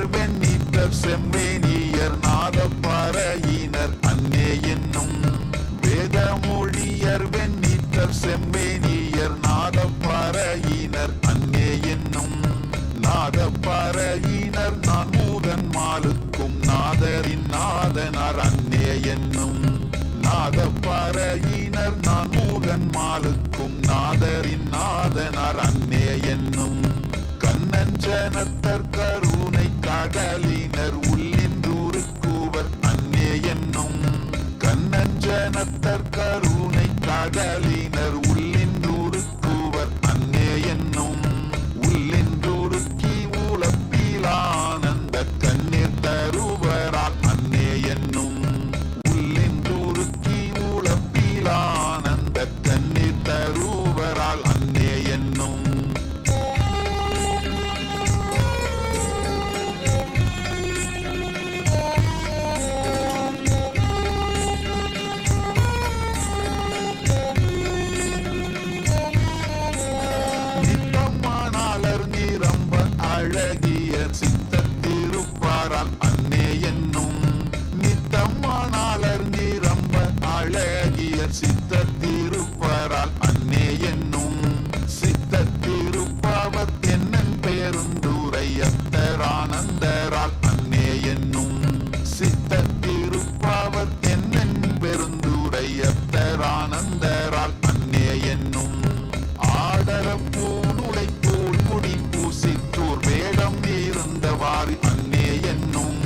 வேதமொழியர் வெண்ணீற்றர் செம்மேனியர் நாதப்பறையினர் அன்னே என்னும் வேதமொழியர் வெண்ணீற்றர் செம்மேனியர் நாதப்பறையினர் அன்னே என்னும் நாதப்பறையினர் நான் மூதன் மாலுக்கும் நாதரின் நாதனார் அன்னே என்னும் நாதப்பறையினர் நான் மூதன் மாலுக்கும் நாதரின் நாதனார் அன்னே என்னும் கண்ணஞ்சனத்தர் கருணை கடலினர் உள்ளின்றூருக்குவர் அன்னே என்னும் கண்ணஞ்சனத்தர் கருணை கடலினர் உள்ளின்றூருக்குவர் அன்னே என்னும் உள்ளின்றூருக்கி உலப்பிலானந்த கண்ணீர் தருவரால் அன்னே என்னும் உள்ளின்றூருக்கி உலப்பிலானந்த கண்ணீர் தருவரால் அன்னே என்னும் அழகியர் சித்தத்திருப்பாரால் அன்னே என்னும் நித்தம்மானாளர் நிரம்ப அழகியர் சித்தத்திருப்பாரால் அன்னே என்னும் சித்தத்திருப்பவர் என்னன் பெருந்துரையத்தரானந்தரால் அன்னே என்னும் சித்தத்திருப்பவர் என்னன் பெருந்துரையத்தரானந்தரால் அன்னே என்னும் ஆடரப்பூனுடை தோல் குடி பூசிற்றோர் வேடம் இருந்தவாறு அன்னே என்னும்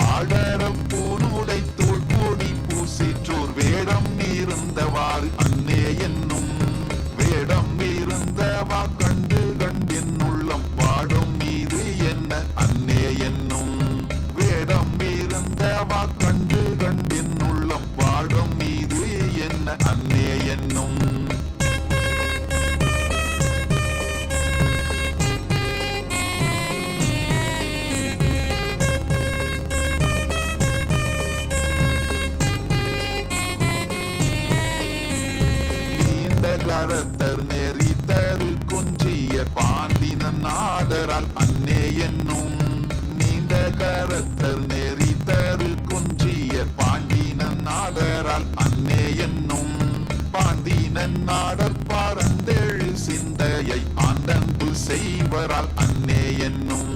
ஆடரப்பூனுடை தோல் கொடி பூசிற்றோர் வேடம் இருந்தவாறு அன்னே என்னும் வேடம் இருந்தவா கண்டு கண்டின் உள்ளம் பாடும் மீது என்ன அன்னே என்னும் வேடம் இருந்தவா கண்டு கண்டின் உள்ளம் பாடும் மீது என்ன அன்னே என்னும் கரத்தர் நெறித்தரு குஞ்சிய பாண்டினன் நாதரால் அன்னே என்னும் நீண்ட கரத்தர் நெறித்தரு குஞ்சிய பாண்டினன் நாதரால் அன்னே என்னும் பாண்டினன் நாடர் பாரந்தெழு சிந்தையை ஆண்டன்பு செய்வரால் அன்னே என்னும்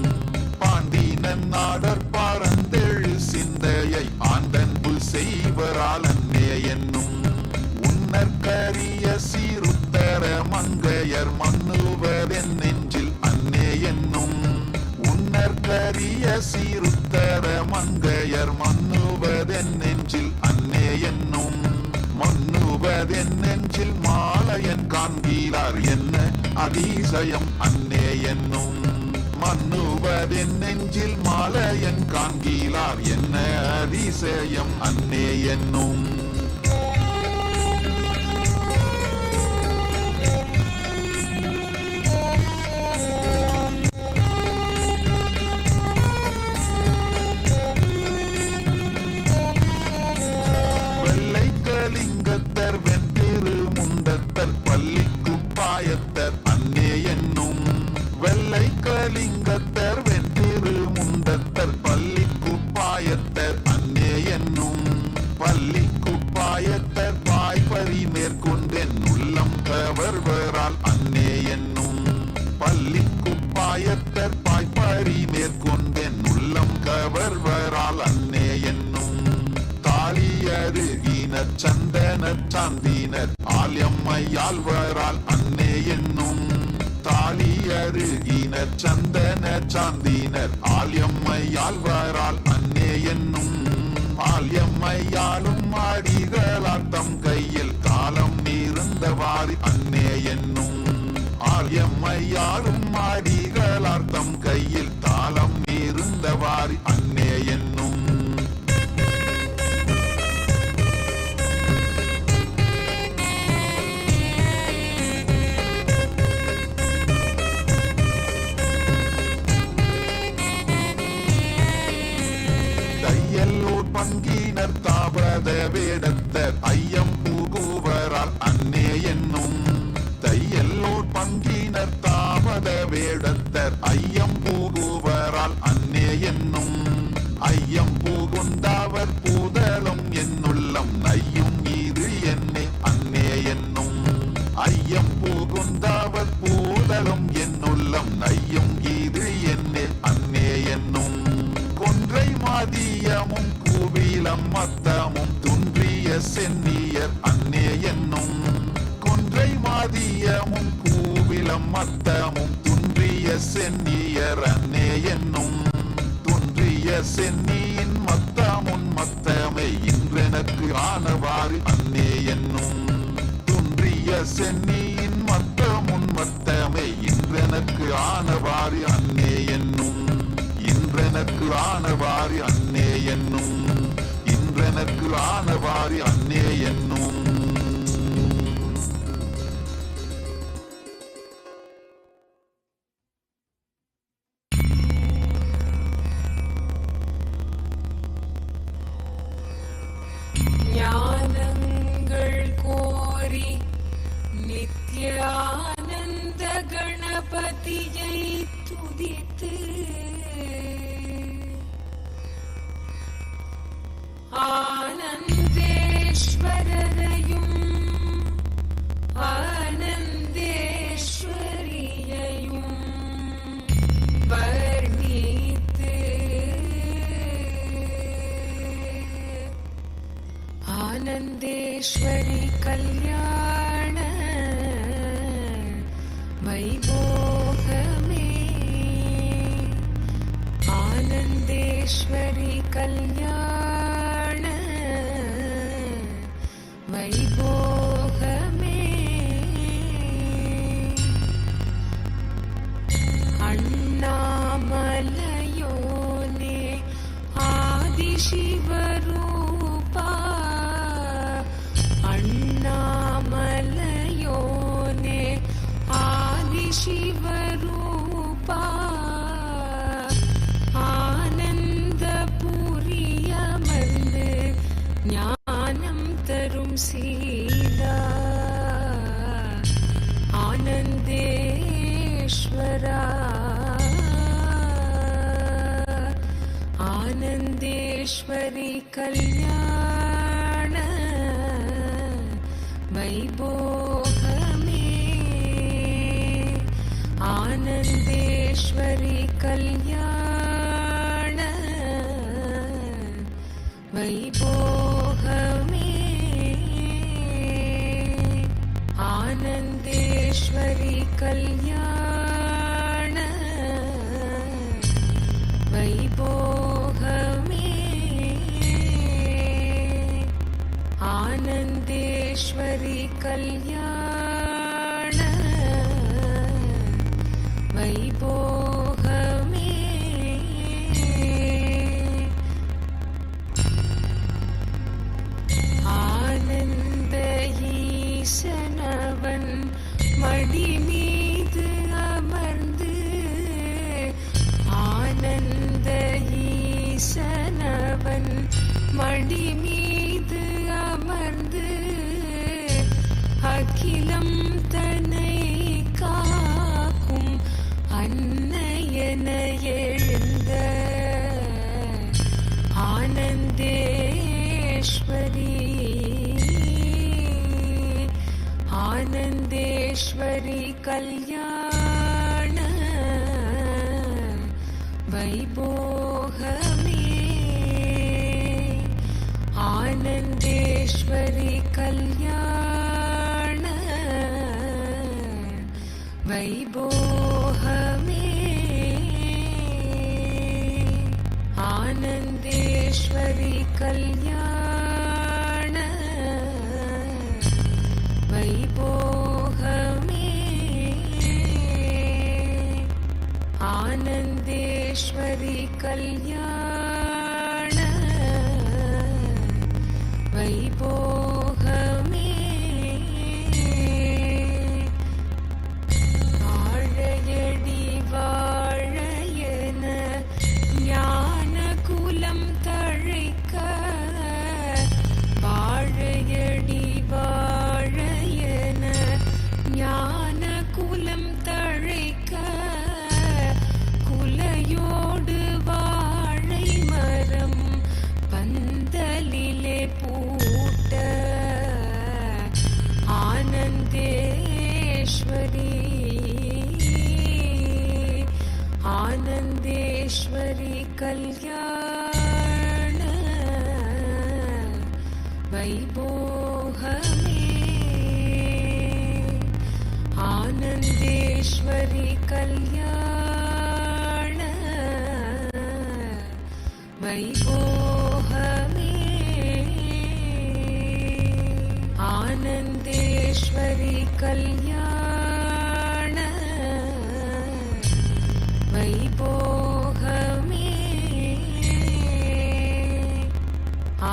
பாண்டினன் நாடர் பாரந்தெழு சிந்தையை ஆண்டன்பு செய்வரால் அன்னே என்னும் கரிய சீருத்தர மங்கையர் மன்னுவதென் நெஞ்சில் அன்னே என்னும் உன்னற்கரிய சீருத்தர மங்கையர் மன்னுவதென் நெஞ்சில் அன்னே என்னும் மன்னுவதென் நெஞ்சில் மாலையன் காண்கிறார் என்ன அதிசயம் அன்னே என்னும் மன்னுவதென் நெஞ்சில் மாலையன் காண்கிறார் என்ன அதிசயம் அன்னே என்னும் லிங்கத்தர் வெற்றிரு முண்டத்தர் பள்ளிக்குப்பாயத்தர் அன்னே என்னும் வெள்ளை கலிங்கத்தர் வெற்றிரு முண்டத்தர் பள்ளிக்குப்பாயத்தர் அன்னே என்னும் பள்ளிக்குப்பாயத்தர் பாய்பறி மேற்கொண்டென் உள்ளம் கவர்வரால் அன்னே என்னும் பள்ளிக்குப்பாயத்தர் பாய்பறி மேற்கொண்டென் உள்ளம் கவர்வரால் அன்னே என்னும் தாளியருகினர் சந்தனர் சாந்தினர் ஆல்யம்மையாழ்வரால் அன்னே என்னும் தாளியருகினர் சந்தனர் சாந்தினர் ஆல்யம்மையாழ்வரால் அன்னே என்னும் ஆல்யம்மையாலும் அடிகளால் தம் கையில் காலம் இருந்தவாறு அன்னே என்னும் ஆல்யம்மையாலும் அடிகளால் தம் கையில் தாளம் இருந்தவாறு அன்னே என்னும் பங்கினர் தாபத வேடத்தர் ஐயம் புகுவரால் அன்னே என்னும் தையல்லோர் பங்கினர் தாபத வேடத்தர் ஐயம் மத்தமும் கூவிலம் மத்தமும் துன்றிய சென்னியர் அன்னே என்னும் கொன்றை மாதியமும் கூவிலம் மத்தமும் துன்றிய சென்னியர் அன்னே என்னும் துன்றிய சென்னியின் மத்தமுன் மத்தமை இன்றெனக்கு ஆனவாறு அன்னே என்னும் துன்றிய சென்னியின் மத்தமுன் மத்தமை இன்றெனக்கு ஆனவாறு அன்னே என்னும் இன்றெனக்கு ஆனவாறு அன்னே என்னும் இன்றெனக்கு ஆனவாறு அன்னே என்னும் ஞானங்கள் கோரி நித்யானந்த கணபதியை துதித்து ஆனந்தேஸ்வரரையும் ஆனந்தேஸ்வரியையும் வர்ணித்து ஆனந்தேஸ்வரி கல்யாண வைபோகமே ஆனந்தேஸ்வரி கல்யாண வைபோகமே அண்ணாமலையோனே ஆதிசிவரூபா அண்ணாமலையோனே ஆதிசிவரூபா ஆனந்தபுரியமர்ந்து ஞானம் தரும் சீலா ஆனந்தேஸ்வரா ஆனந்தேஸ்வரி கல்யாண வைபோகமே ஆனந்தேஸ்வரி கல்யாண வைபோகமே ஆனந்தேஸ்வரி கல்யாண வைபோகமே ஆனந்தேஸ்வரி கல்யாண வைபோகமே ஆனந்த ஈசனவன் மடி மீது அமர்ந்து ஆனந்த ஈசனவன் மடி மீது அமர்ந்து அகிலம் தன்னை காக்கும் அன்னையன எழுந்த ஆனந்தேஸ்வரி ஆனந்தேஸ்வரி கல்யாண வைபோகமே ஆனந்தேஸ்வரி கல்யாண வைபோகமே ஆனந்தேஸ்வரி கல்யாண வைபோகமே ஆனந்தேஸ்வரி கல்யாண வைபோகமே வாழையடி வாழையன ஞான குலம் தழைக்க வாழையடி வாழையன ஞான குலம் தழைக்க குலையோடு வாழை மரம் பந்தலிலே பூட்ட ஆனந்தேஸ்வரி ஆனந்தேஸ்வரி கல்யாண வைபோகமே ஆனந்தேஸ்வரி கல்யாண வைபோகமே ஆனந்தேஸ்வரி கல்யாண வைபோகமே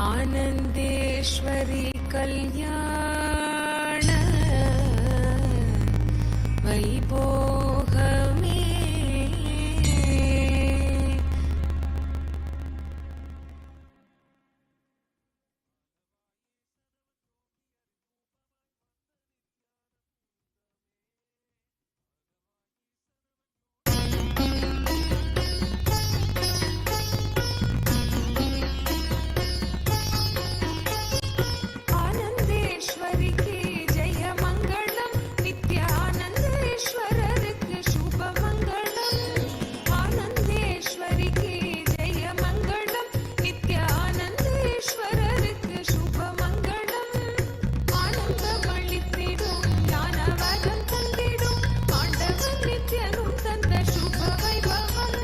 ஆனந்தேஸ்வரி கல்யாண வைபோகமே ஆனந்தேஸ்வரிக்கு ஜெய மங்களம் நித்யானந்தேஸ்வரருக்கு சுப மங்களம் ஆனந்தேஸ்வரிக்கு ஜெய மங்களம் நித்யானந்தேஸ்வரருக்கு சுப மங்களம் ஆனந்தமளித்திடும் ஞானவரம் தந்திடும் ஆண்டவன் நித்யனும் தந்த சுப வைபவம்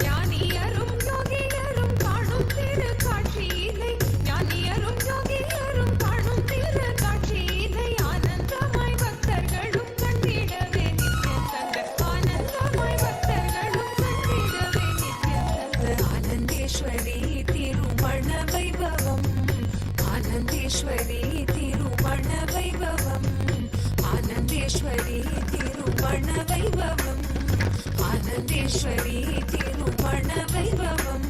ஞானியரும் யோகியரும் காணும் திருக்காட்சியிலை ஞானியரும் யோகியரும் காணும் திருக்காட்சியிலை ஆனந்தமாய் பக்தர்களும் கண்டிடவே நித்யம் தந்த ஆனந்தமாய் பக்தர்களும் கண்டிடவே நித்யம் தந்த ஆனந்தேஸ்வரி திருமண வைபவம் ஆனந்தேஸ்வரி திருமண வைபவம் ஆனந்தேஸ்வரி திருமண வைபவம் ஆனந்தேஸ்வரி திருமண வைபவம்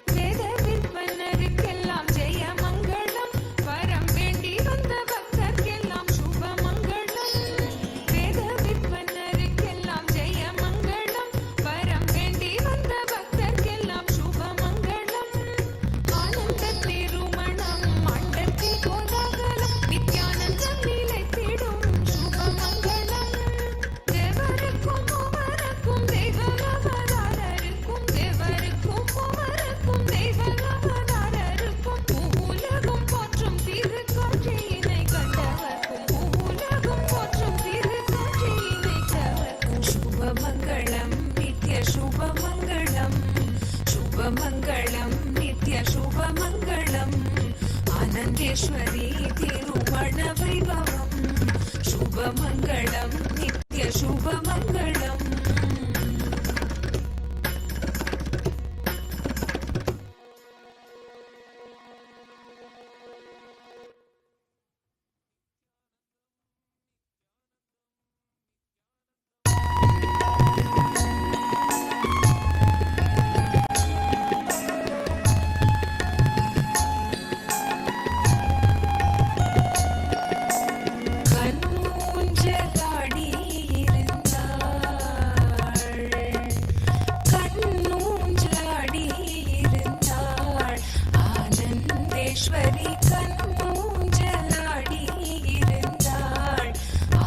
வேத விற்பனருக்கெல்லாம் ஜெய மங்களம் வரம் வேண்டி வந்த பக்தர்க்கெல்லாம் சுப மங்களம் வேத விற்பனருக்கெல்லாம் ஜெய மங்களம் வரம் வேண்டி வந்த பக்தர்க்கெல்லாம் சுப மங்களம் ஆனந்த திருமணம் மண்டத்தில் கோலாகலம் நித்யானந்தம் நிலைத்திடும் சுப மங்களம் தேவருக்கும் குமரக்கும் தெய்வ அவதாரருக்கும் தேவருக்கும் குமரக்கும் தெய்வ அவதாரருக்கும் பூவுலகம் போற்றும் திருக்காட்சியினை கண்டவர்க்கும் பூவுலகம் போற்றும் திருக்காட்சியினை கண்டவர்க்கும் சுப மங்களம் நித்ய சுப மங்களம் சுப மங்களம் நித்ய சுப மங்களம் ஆனந்தேஸ்வரி திருமண வைபவம் சுப மங்களம் நித்ய சுப மங்களம் கண்ணூஞ்சலாடி இருந்தாள் கண்ணூஞ்சலாடி இருந்தாள் ஆனந்தேஸ்வரி கண்ணூஞ்சலாடி இருந்தாள்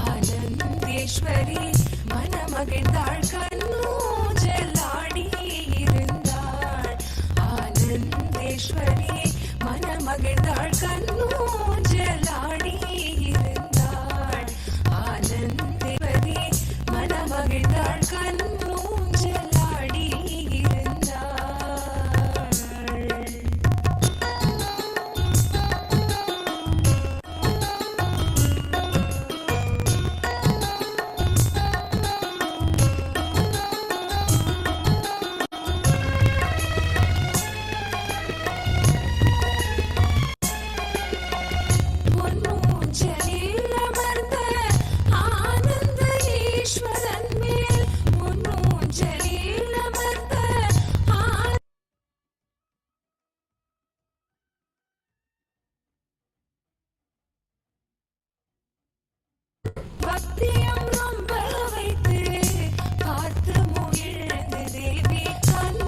ஆனந்தேஸ்வரி மனமகிழ்ந்தாள் கண்ணூஞ்சலாடி இருந்தாள் ஆனந்தேஸ்வரி மனமகிழ்ந்தாள் கண்ணூஞ்சலாடி இருந்தாள் ஆனந்தேஸ்வரி மனமகிழ்ந்தாள் கண்ணூஞ்சலாடி இருந்தாள் பொன்னூஞ்சலில் அமர்ந்த ஆனந்த ஈஸ்வரன் மேல் பொன்னூஞ்சலில் அமர்ந்த பக்தியம் ரொம்ப வைத்து பார்த்து முகிழ்ந்து தேவி கண்ணூ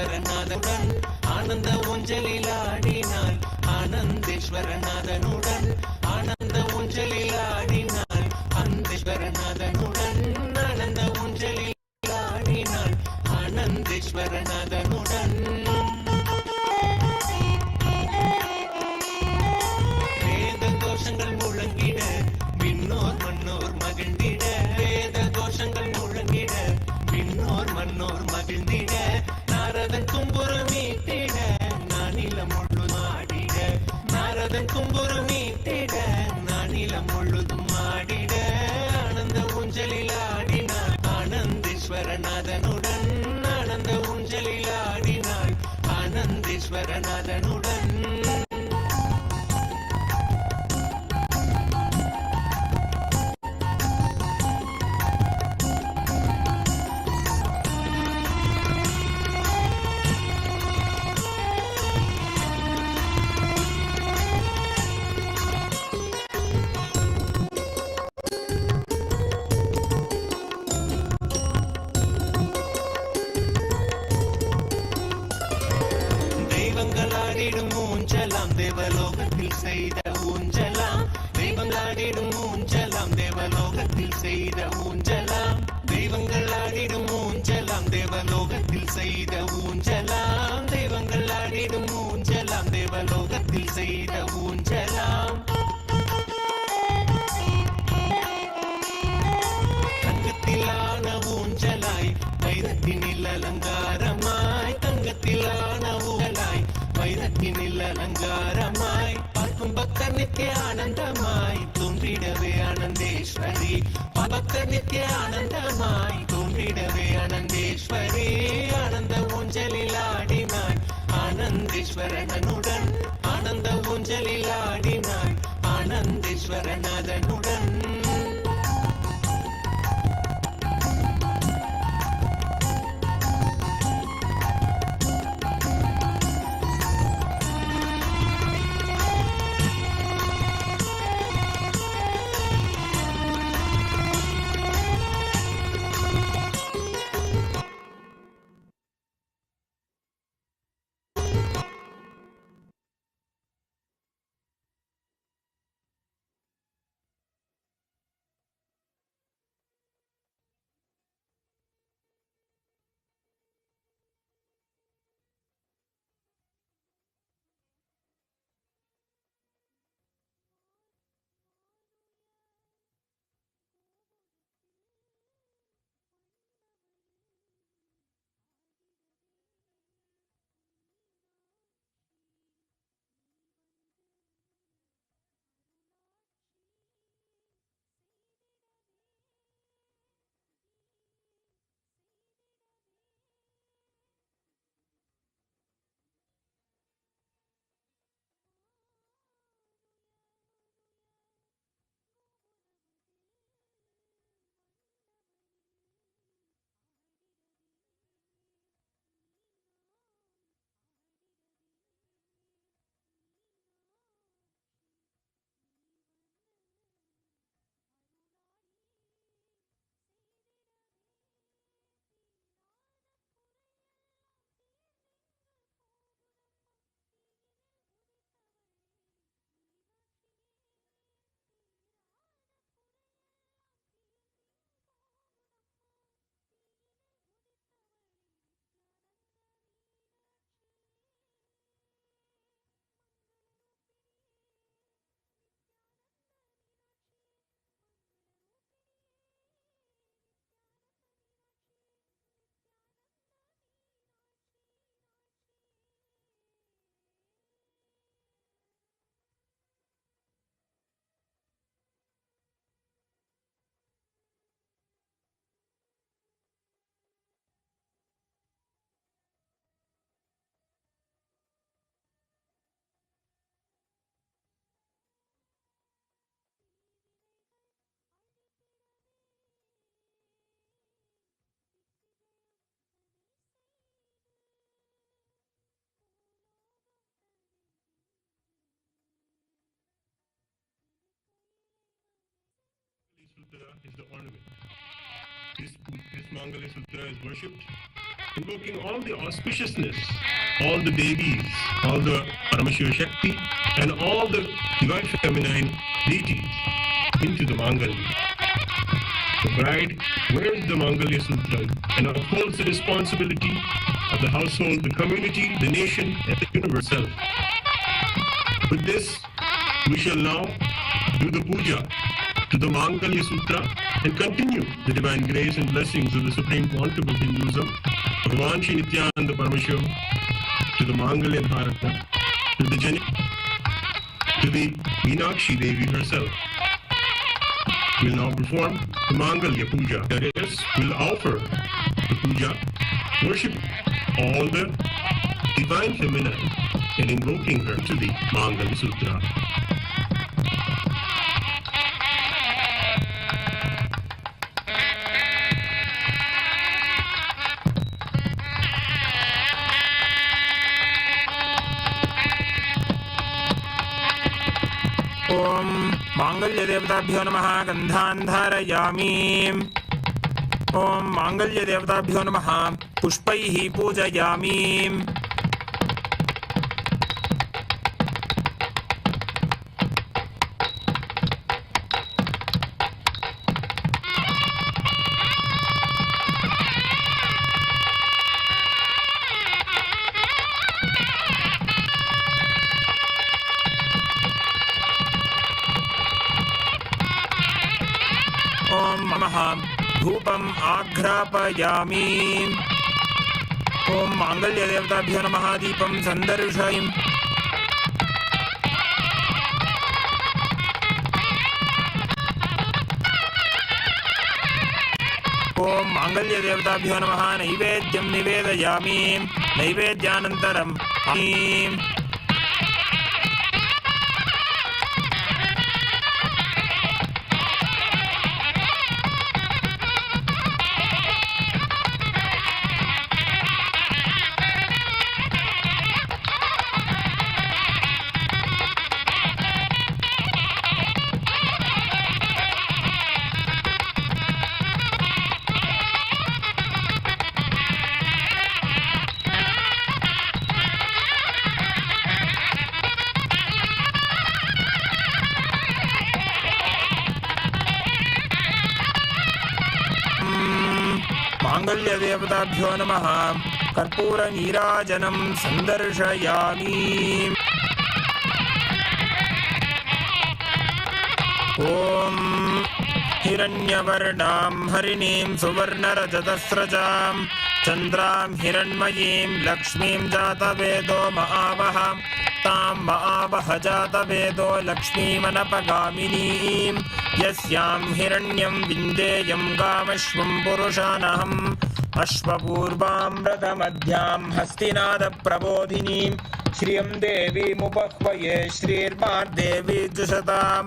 ஆனந்தேஸ்வரநாதனுடன் ஆனந்த ஊஞ்சலில் ஆடினாள். ஆனந்தேஸ்வரநாதனுடன் ஆனந்த ஊஞ்சலில் ஆடினாள். ஆனந்தேஸ்வரநாதனுடன் ஆனந்த ஊஞ்சலில் ஆடினாள். ஆனந்தேஸ்வரநாதனுடன் வேத கோஷங்கள் முழங்கிட விண்ணோர் மன்னோர் மகிழ்ந்திட. வேத கோஷங்கள் முழங்கிட விண்ணோர் மன்னோர் மகிழ்ந்திட. நாரதன் தும்புரு மீட்டிட நானிலம் முழுதும் ஆடிட. நாரதன் தும்புரு மீட்டிட நானிலம் முழுதும் ஆடிட. ஆனந்த ஊஞ்சலில் ஆடினாள். ஆனந்தேஸ்வரநாதனுடன் ஆனந்த ஊஞ்சலில் ஆடினாள். ஆனந்தேஸ்வரநாதனுடன் தெய்வங்களாடிடும் ஊஞ்சலாம் தேவலோகத்தில் செய்த ஊஞ்சலாம். தெய்வங்களாடிடும் ஊஞ்சலாம் தேவலோகத்தில் செய்த ஊஞ்சலாம். தெய்வங்களாடிடும் ஊஞ்சலாம் தேவலோகத்தில் செய்த ஊஞ்சலாம். தெய்வங்களாடிடும் ஊஞ்சலாம் தேவலோகத்தில் செய்த ஊஞ்சலாம். தங்கத்திலான ஊஞ்சலாய் வைரத்தினில் அலங்காரமாய். தங்கத்திலான ஊஞ்சலாய் வைரத்தினில் அலங்காரமாய். பார்க்கும் பக்தர் நித்திய ஆனந்தமாய் தோன்றிடவே ஆனந்தேஸ்வரி. பக்தர் நித்திய ஆனந்தமாய் தோன்றிடவே ஆனந்தேஸ்வரி. ஆனந்த ஊஞ்சலில் ஆடினாள். ஆனந்தேஸ்வரனுடன் ஆனந்த ஊஞ்சலில் ஆடினாள். ஆனந்தேஸ்வரநாதனுடன் Sutra is the ornament. This Mangala Sutra is worshipped invoking all the auspiciousness, all the Devis, all the Parameshwara Shakti, and all the divine feminine deities into the Mangalya. The bride wears the Mangalya Sutra and upholds the responsibility of the household, the community, the nation, and the universe itself. With this, we shall now do the puja to the Mangalya Sutra and continue the divine grace and blessings of the Supreme Quantum of Hinduism, Bhagavan Shri Nityananda Parameshwar, to the Mangalya Dharata, to the Meenakshi Devi herself. We'll now perform the Mangalya Puja. That is, we'll offer the puja, worship all the divine feminine and invoking her to the Mangalya Sutra. ओम मांगल्य देवताभ्यो नमः गंधान् धारयामि ओम मांगल्य देवताभ्यो नमः पुष्पैः पूजयामि ओम नमः धूपम् आघ्रापयामि ओम मांगल्य देवताभ्यो नमः दीपं सन्दर्शयामि ओम मांगल्य देवताभ्यो नमः नैवेद्यं निवेदयामि नैवेद्यानन्तरं मांगल्य देवताभ्यो नमः कर्पूर नीराजनं सन्दर्शयामि ओम हिरण्यवर्णां हरिणीं सुवर्णरजतस्रजां चन्द्रां हिरण्मयीं लक्ष्मीं जातवेदो महावः तां महावह जातवेदो लक्ष्मीमनपगामिनीं यस्यां हिरण्यं विन्देयं गामश्वं पुरुषानहम् अश्वपूर्वां रथमध्यां हस्तिनादप्रबोधिनीं श्रियं देवीमुपह्वये श्रीर्मार्देवी जुषतां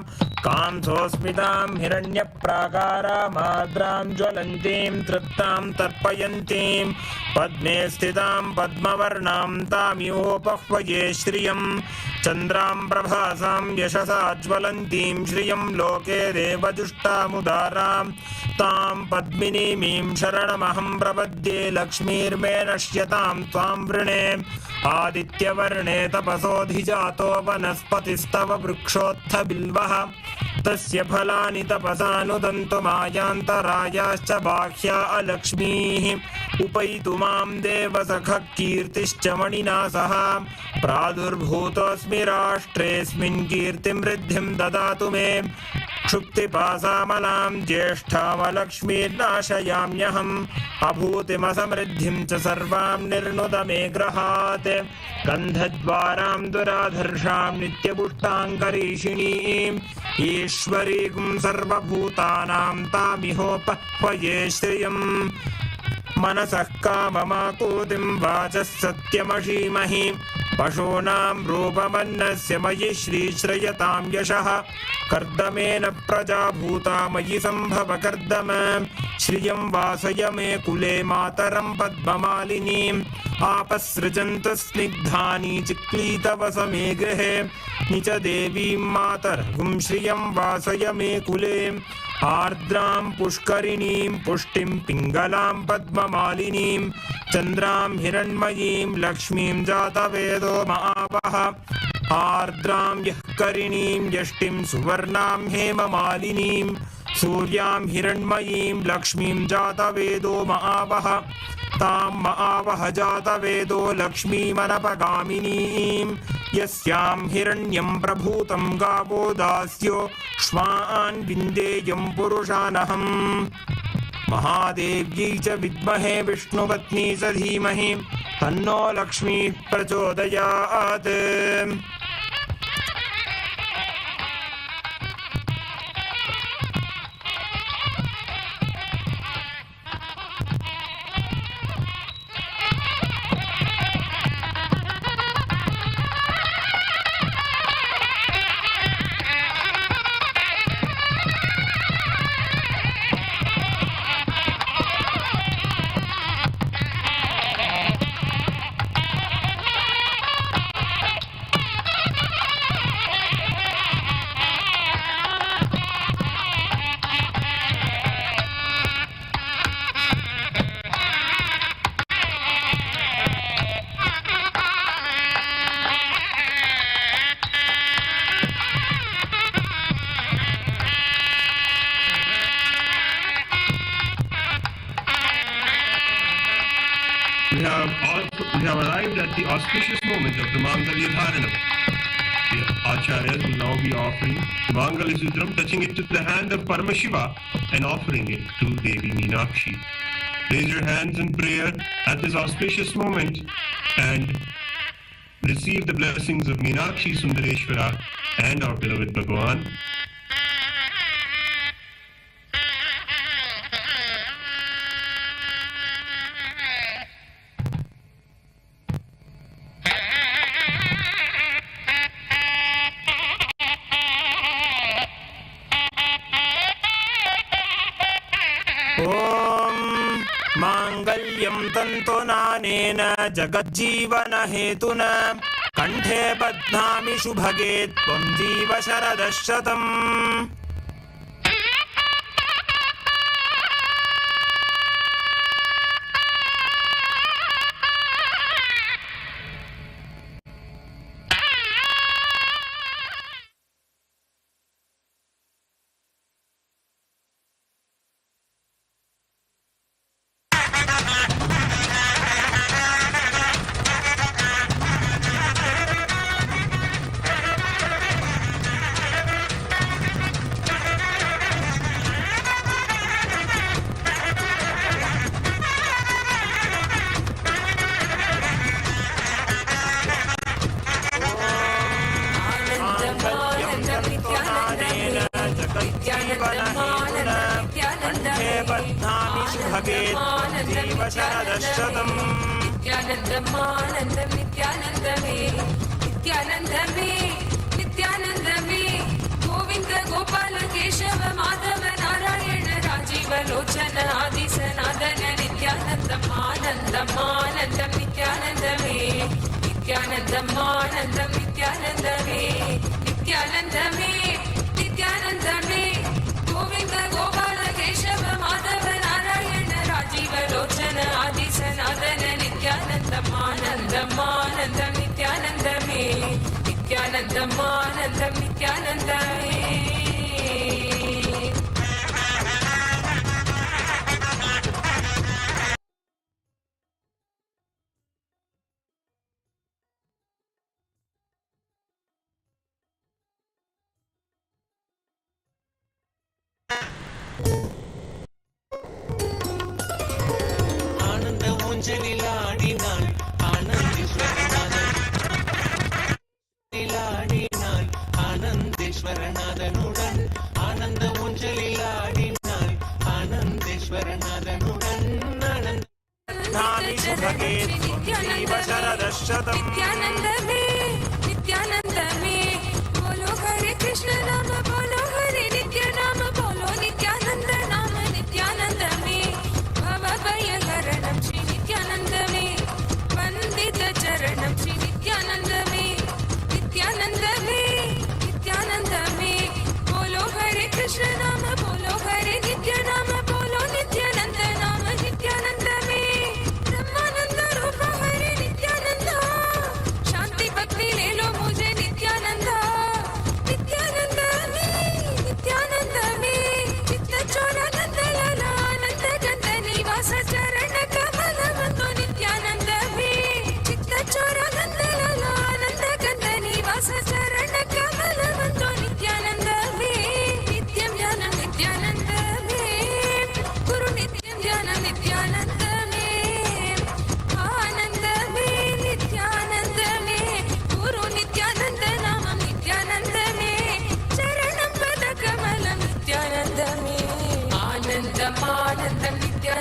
कांसोऽस्मितां हिरण्यप्राकारामाद्रां ज्वलन्तीं तृप्तां तर्पयन्तीं पद्मे स्थितां पद्मवर्णां तामिहोपह्वये श्रियं चन्द्रां प्रभासां यशसा ज्वलन्तीं श्रियं लोके देवजुष्टामुदारां तां पद्मिनीमीं शरणमहं प्रपद्ये लक्ष्मीर्मे नश्यतां त्वां वृणे आदित्यवर्णे तपसोऽधिजातो वनस्पतिस्तव वृक्षोत्थ बिल्वः तस्य फलानि तपसानुदन्तु मायान्तरायाश्च बाह्या अलक्ष्मीः उपैतु मां देवसखः कीर्तिश्च मणिना सह प्रादुर्भूतोऽस्मि राष्ट्रेऽस्मिन् कीर्तिमृद्धिं ददातु मे क्षुप्तिपासामलां ज्येष्ठामलक्ष्मीर्नाशयाम्यहम् अभूतिमसमृद्धिं च सर्वां निर्नुद मे गृहात् गन्धद्वारां दुराधर्षां नित्यपुष्टाङ्करीषिणीम् ईश्वरीं सर्वभूतानां तामिहोपह्वये श्रियम् मनसः काममाकूतिं वाचः सत्यमशीमहि पशूनां रूपमन्नस्य मयि श्रीश्रयतां यशः कर्दमेन प्रजा भूता मयि सम्भव कर्दम श्रियं वासय मे कुले मातरं पद्ममालिनीम् आपसृजन्तु स्निग्धानि चिक्लीतवस मे गृहे निच देवीं मातर्गुं श्रियं वासय मे कुले आर्द्रां पुष्करिणीं पुष्टिं पिङ्गलां पद्ममालिनीं चन्द्रां हिरण्मयीं लक्ष्मीं जातवेदो महावः आर्द्रां यः करिणीं यष्टिं सुवर्णां हेममालिनीं सूर्यां हिरण्मयीं लक्ष्मीं जातवेदो महावः तां महावः जातवेदो लक्ष्मीमनपगामिनीं यस्यां हिरण्यं प्रभूतं गावो दास्यो श्वान् विन्देयं पुरुषानहम् महादेव्यै च विद्महे विष्णुपत्नी च धीमहि तन्नो लक्ष्मीः प्रचोदयात् We have arrived at the auspicious moment of the Mangalya Dharanam. The Acharyas will now be offering the Mangalya Sutram, touching it to the hand of Paramashiva and offering it to Devi Meenakshi. Raise your hands in prayer at this auspicious moment and receive the blessings of Meenakshi Sundareshwara and our beloved Bhagavan. मांगल्यं तन्तुनानेन जगज्जीवनहेतुना कंठे बध्नामि शुभगे त्वं जीव शरदः शतम् नित्यानन्दमे गोविन्द गोपाल केशव माधव नारायण राजीव लोचन आदि सनातन नित्यानन्दम् आनन्दम् आनन्दम् नित्यानन्दमे नित्यानन्दम् आनन्दम् नित्यानन्दमे नित्यानन्दमे नित्यानन्दमे गोविन्द गोपाल केशव माधव नारायण राजीव लोचन आदि सनातन नित्यानन्दम् आनन्दम् आनन्दम् नित्यानन्दमे नित्यानन्दम् आनन्दम् नित्यानन्दमे ஆனந்த ஊஞ்சலில் ஆடினாள் ஆனந்தேஸ்வரநாதனுடன் ஆனந்த ஊஞ்சலில் ஆடினாள் ஆனந்தேஸ்வரநாதனுடன் नित्यानन्दमे नित्यानन्दमे बोलो हरे कृष्ण नाम बोलो हरे नित्य नाम बोलो नित्यानन्द नाम नित्यानन्दमे भवभयहरणं श्री नित्यानन्दमे वन्दित चरणं श्री नित्यानन्दमे नित्यानन्दमे नित्यानन्दमे बोलो हरे कृष्ण नाम बोलो हरे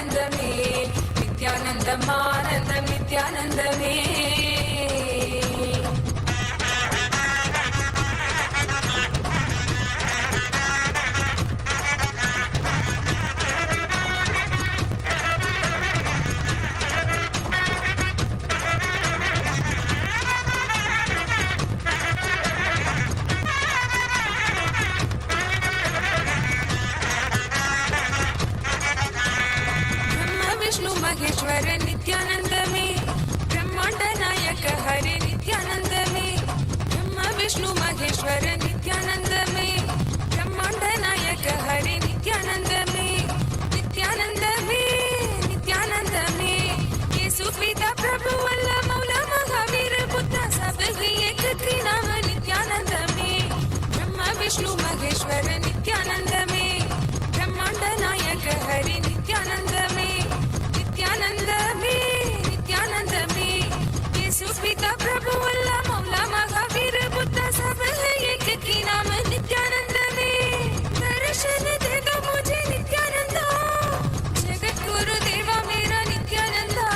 नित्यानन्दमे नित्यानन्दमानन्दं नित्यानन्दमे महेश्वर नित्यानन्दमे ब्रह्माण्ड नायक हरे नित्यानन्दमे ब्रह्म विष्णु महेश्वर नित्यानन्दमे ब्रह्माण्ड नायक हरे नित्यानन्दमे नित्यानन्दमे नित्यानन्दमे येसु पिता प्रभु अल्लाह मौला महावीर बुद्ध सब ही एक त्रिनाम नित्यानन्दमे ब्रह्म विष्णु महेश्वर नित्यानन्दमे ब्रह्माण्ड नायक हरे नित्यानन्दमे नित्यानन्दमे नित्यानन्दमे येसु पिता प्रभु अल्लाह मौला महावीर बुद्ध सब है एक की नाम नित्यानन्दमे दर्शन दे दो मुझे नित्यानंदा जगत गुरु देवा मेरा नित्यानंदा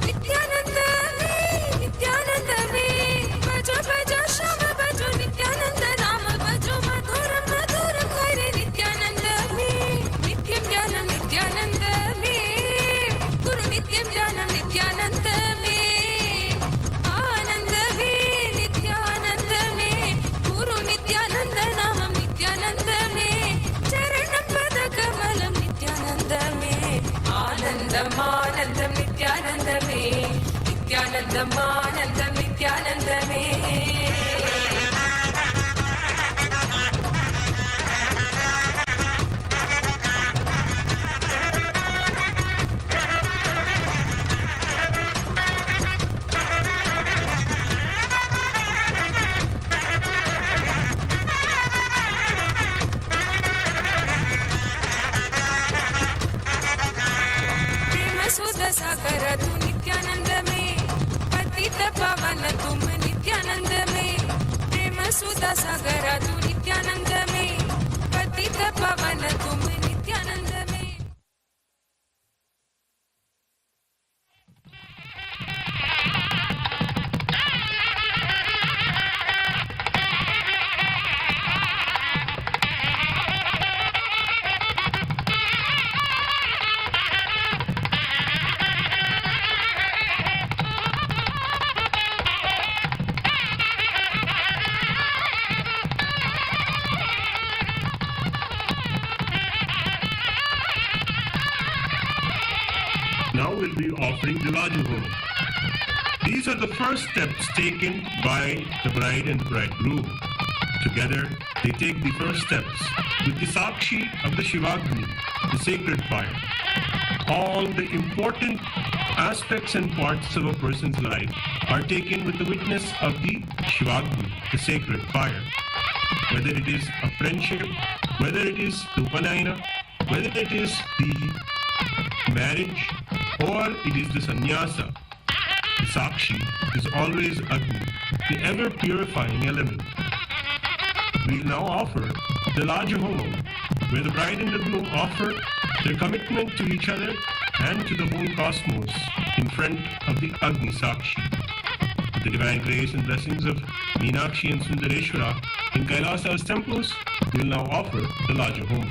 नित्यानन्दमे नित्यानन्दमे बजो बजो श्याम बजो नित्यानंद नाम बजो मधुरम मधुरम हरे नित्यानन्दमे नित्यं ज्ञानं नित्यानन्दमे नित्यं ज्ञानं नित्यानन्दमे आनन्दमे नित्यानन्दमे गुरु नित्यानन्द नामं नित्यानन्दमे चरणं पदकमलं नित्यानन्दमे आनन्दमानन्दं नित्यानन्दमे नित्यानन्दमानन्दं नित्यानन्दमे सागर तू नित्यानन्दमे पतित पावन तुम नित्यानन्दमे प्रेम सुधा सागर तू नित्यानन्दमे पतित पावन तुम नित्यानन्दमे Now we'll be offering the Laju Home. These are the first steps taken by the bride and the bridegroom. Together, they take the first steps with the Sakshi of the Shivagni, the sacred fire. All the important aspects and parts of a person's life are taken with the witness of the Shivagni, the sacred fire. Whether it is a friendship, whether it is the Upanayana, whether it is the marriage, or it is the sannyasa, the Sakshi is always Agni, the ever-purifying element. We now offer the Laju Home, where the bride and the groom offer their commitment to each other and to the whole cosmos in front of the Agni Sakshi. With the divine grace and blessings of Meenakshi and Sundareshwara in Kailasa's temples, we will now offer the Laju Home.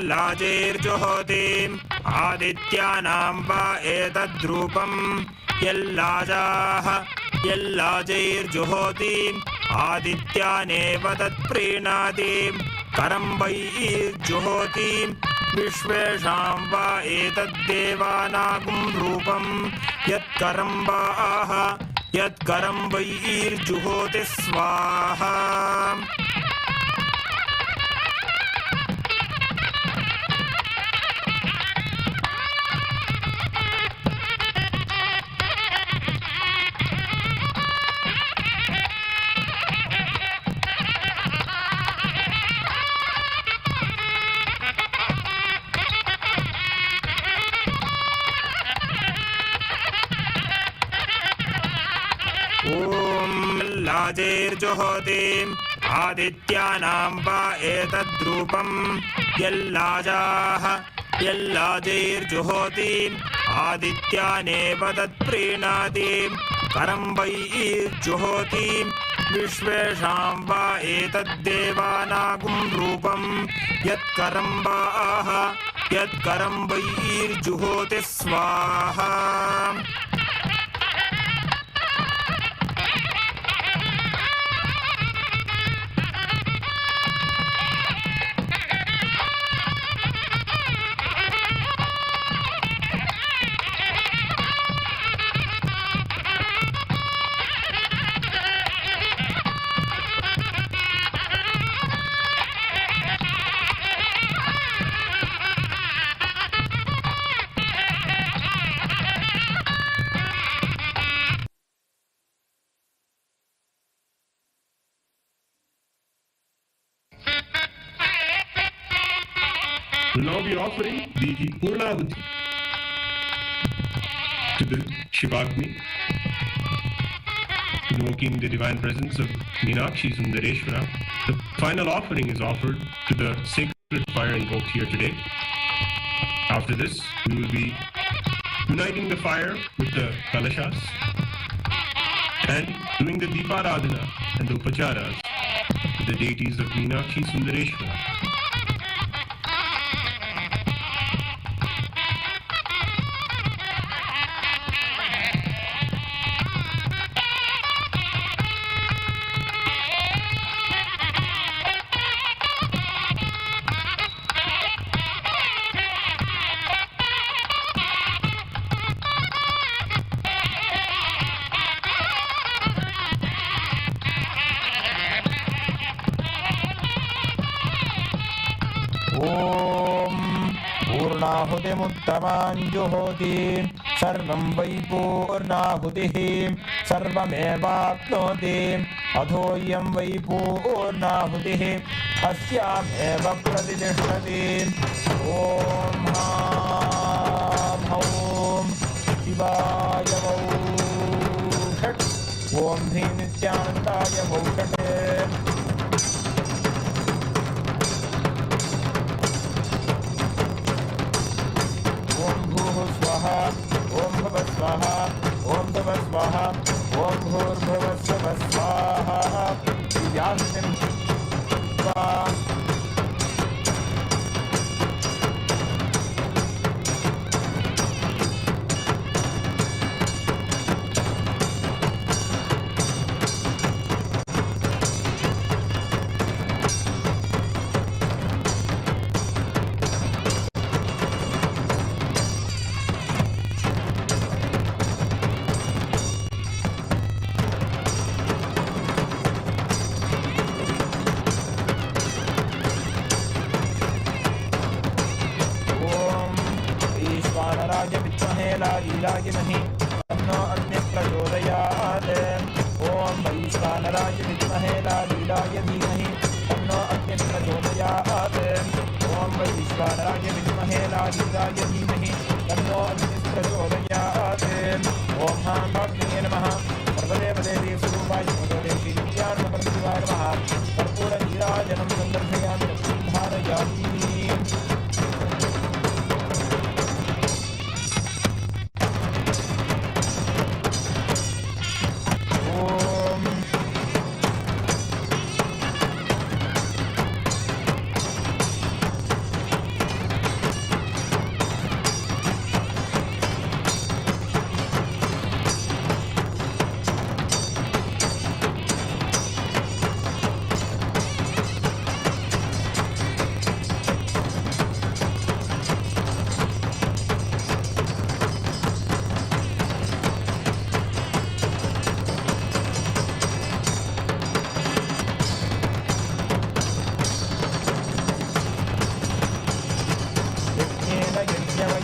यल्लाजैर्जुहोतिम् आदित्यानां वा एतद्रूपम् यल्लाजाः यल्लाजैर्जुहोतिम् आदित्यानेव तत्प्रीणातिम् करं वैर्जुहोतिम् विश्वेषां वा एतद्देवानागुं रूपम् यत्करं वाः यत्करं वैर्जुहोति स्वाहा यल्लाजैर्जुहोतिम् आदित्यानां वा एतद्रूपम् यल्लाजाः यल्लाजैर्जुहोतिम् आदित्यानेव तत्प्रीणातिम् करं वैर्जुहोतिम् विश्वेषां वा एतद्देवानागुं रूपम् यत्करं वाः यत्करं वैर्जुहोति स्वाहा Will now be offering the Purnahuti to the Shivagni, invoking the divine presence of Meenakshi Sundareshwara. The final offering is offered to the sacred fire invoked here today. After this, we will be uniting the fire with the Kalashas and doing the Deeparadhana and the Upacharas to the deities of Meenakshi Sundareshwara. पूर्णाहुतिमुत्तमाञ्जुहोति सर्वं वै पूर्णाहुतिः सर्वमेवाप्नोति अथोऽयं वै पूर्णाहुतिः अस्यामेव प्रतिष्ठति ॐ ह्रां ह्रौं शिवाय वौ षट् ॐ ह्रीं नित्यानन्दाय वौ षट् स्वाहा ओम भव स्वाहा ओम भव स्वाहा ओम भूर्भुवः स्वः स्वाहा दिव्यास्मिन् स्वाहा लागिमहि तन्नो अग्निः प्रचोदयात् ॐ वैश्वानराय विद्महे लालीलाय धीमहि तन्नो अग्निः प्रचोदयात् ॐ वैश्वानराय विद्महे लालीलाय धीमहि तन्नो अग्निः प्रचोदयात् ॐ हां भग्ने नमः सर्वदेवदेवी स्वरूपाय सर्वदेवी नित्यानन्दपरमेश्वराय नमः कर्पूरनीराजनं सन्दर्शयामि लक्ष्मीं धारयामि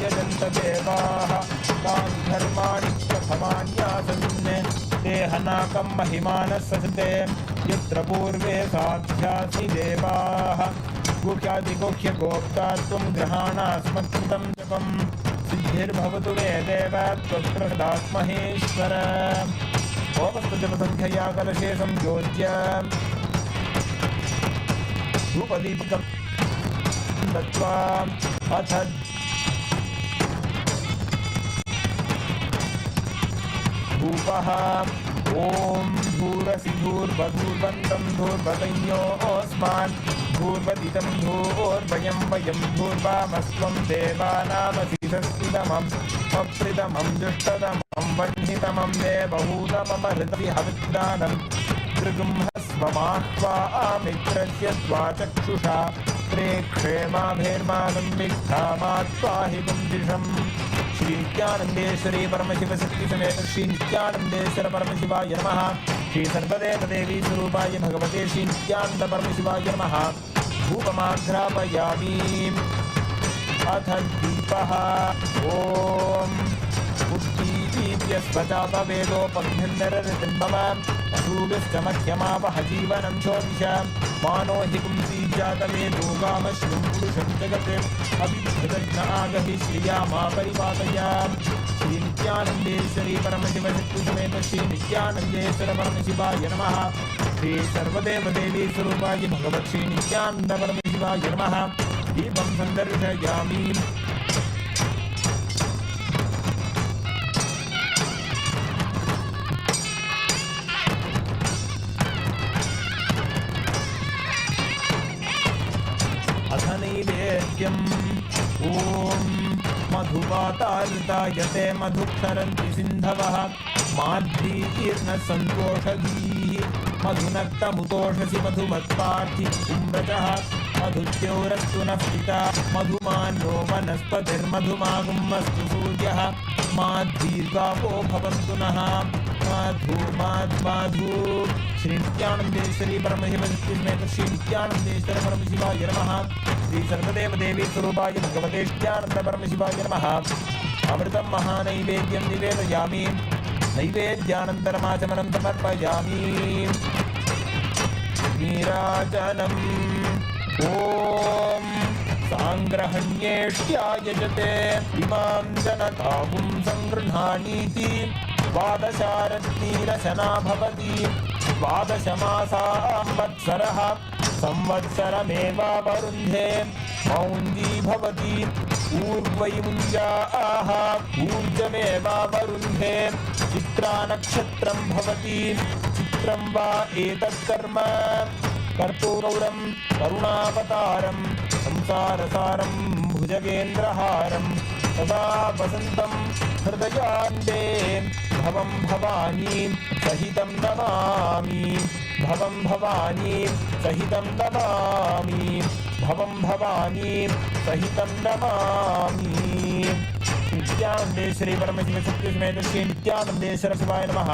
यजन्त देवाः तानि धर्माणि प्रथमान्यासन् देहनाकं महिमानः ससते यत्र पूर्वे साध्यासि देवाः गुह्यादिगुह्यगोप्ता त्वं ग्रहाणास्मत्कृतं जपं सिद्धिर्भवतु मे देव त्वत्प्रसादात्महेश्वर ओमस्तजपसङ्ख्यया कलशे संयोज्य धूपदीपितं दत्त्वा अथ धूपः ॐ धूरसि धूर्वधूर्वन्तं धूर्वतयोऽस्मान् धूर्वदितं धूर्वयं वयं धूर्वामस्त्वं देवानामसितस्थितमम् अप्रितमं दुष्टतमं वह्नितमं देवहूतममहृतमि हविद्दानं त्रिगुंहस्वमाह्वा मित्रस्य त्वा चक्षुषा प्रेक्षेमाभिर्मानं विद्धामात्वा हि कुञ्जिषम् श्री नित्यानंदेश्वरी परमशिव शक्ति समेत श्री नित्यानंदेश्वर परमशिवाय नमः। श्री सर्वदेव देवी स्वरूपाय भगवते श्री नित्यानंद परमशिवाय नमः। धूपमाघ्रापयामि अथ दीपः ॐ उद्दीप्यस्वजातवेदोपघ्नरतिर्मम असूगश्च मह्यमावह जीवनं चोदिश मानो हि पुंसीज्जातवेदो कामश्नुं पुरुषं जगत् अभिधृतज्ञागहि श्रिया मा परिपातय। श्री नित्यानंदेश्वरी परमशिव शक्ति समेत श्री नित्यानंदेश्वर परमशिवाय नमः। श्री सर्वदेव देवी स्वरूपाय भगवत् श्री नित्यानंद परमशिवाय नमः। दीपं सन्दर्शयामि अथ नैवेद्यम् ॐ मधुवातायुतायते मधुक्षरन्ति सिन्धवः माद्रीर्न सन्तोषधीः मधुनक्तमुतोषसि मधुमत्पार्थि उम्रजः मधुद्यौरस्तु नः पिता मधुमान्यो वनस्पतिर्मधुमागुमस्तु सूर्यः माद्धीर्गावो भवन्तु नः माधु श्री नित्यानंदेश्वरी परमशिव शक्ति समेत श्री नित्यानंदेश्वर परमशिवाय नमः। श्री सर्वदेव देवी स्वरूपाय भगवते नित्यानंद परमशिवाय नमः। अमृतं महानैवेद्यं निवेदयामि नैवेद्यानन्तरमाचमनं समर्पयामि। नीराजनम् ॐ साङ्ग्रहण्येष्ट्यायजते इमां जनताहुं सङ्गृह्णानीति द्वादशारत्नीरशना भवति द्वादशमासांवत्सरः संवत्सरमेवावरुन्धे मौञ्जी भवति ऊर्वैमुञ्जाः ऊर्जमेवावरुन्धे चित्रानक्षत्रं भवति चित्रं वा एतत्कर्म कर्पूरौरं करुणावतारं संसारसारं भुजगेन्द्रहारं सदा वसन्तं हृदयान्ते भवं भवानी सहितं नमामि भवं भवानी सहितं नमामि भवं भवानी सहितं नमामि। नित्यानंदेश्वरी परमशिव शक्ति समेत श्री नित्यानंदेश्वर शिवाय नमः।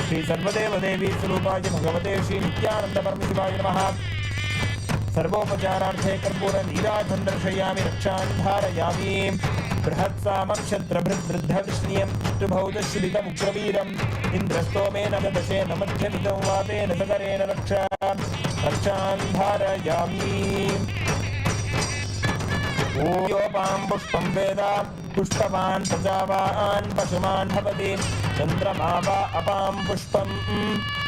श्री सर्वदेव देवी स्वरूपाय भगवते श्री नित्यानंद परमशिवाय नमः। सर्वोपचारार्थे कर्पूर नीराजं दर्शयामि रक्षान् धारयामि। बृहत्सामक्षत्रभृद्वृद्धविष्णीयं त्रिभौतश्रितमुग्रवीरम् इन्द्रस्तोमेन गदशेन मध्यमिदं वातेन सकरेण रक्षान् धारयामि। ओयोपां पुष्पं वेद पुष्पवान् प्रजावान् पशुमान् भवति चन्द्रमा वा अपां पुष्पं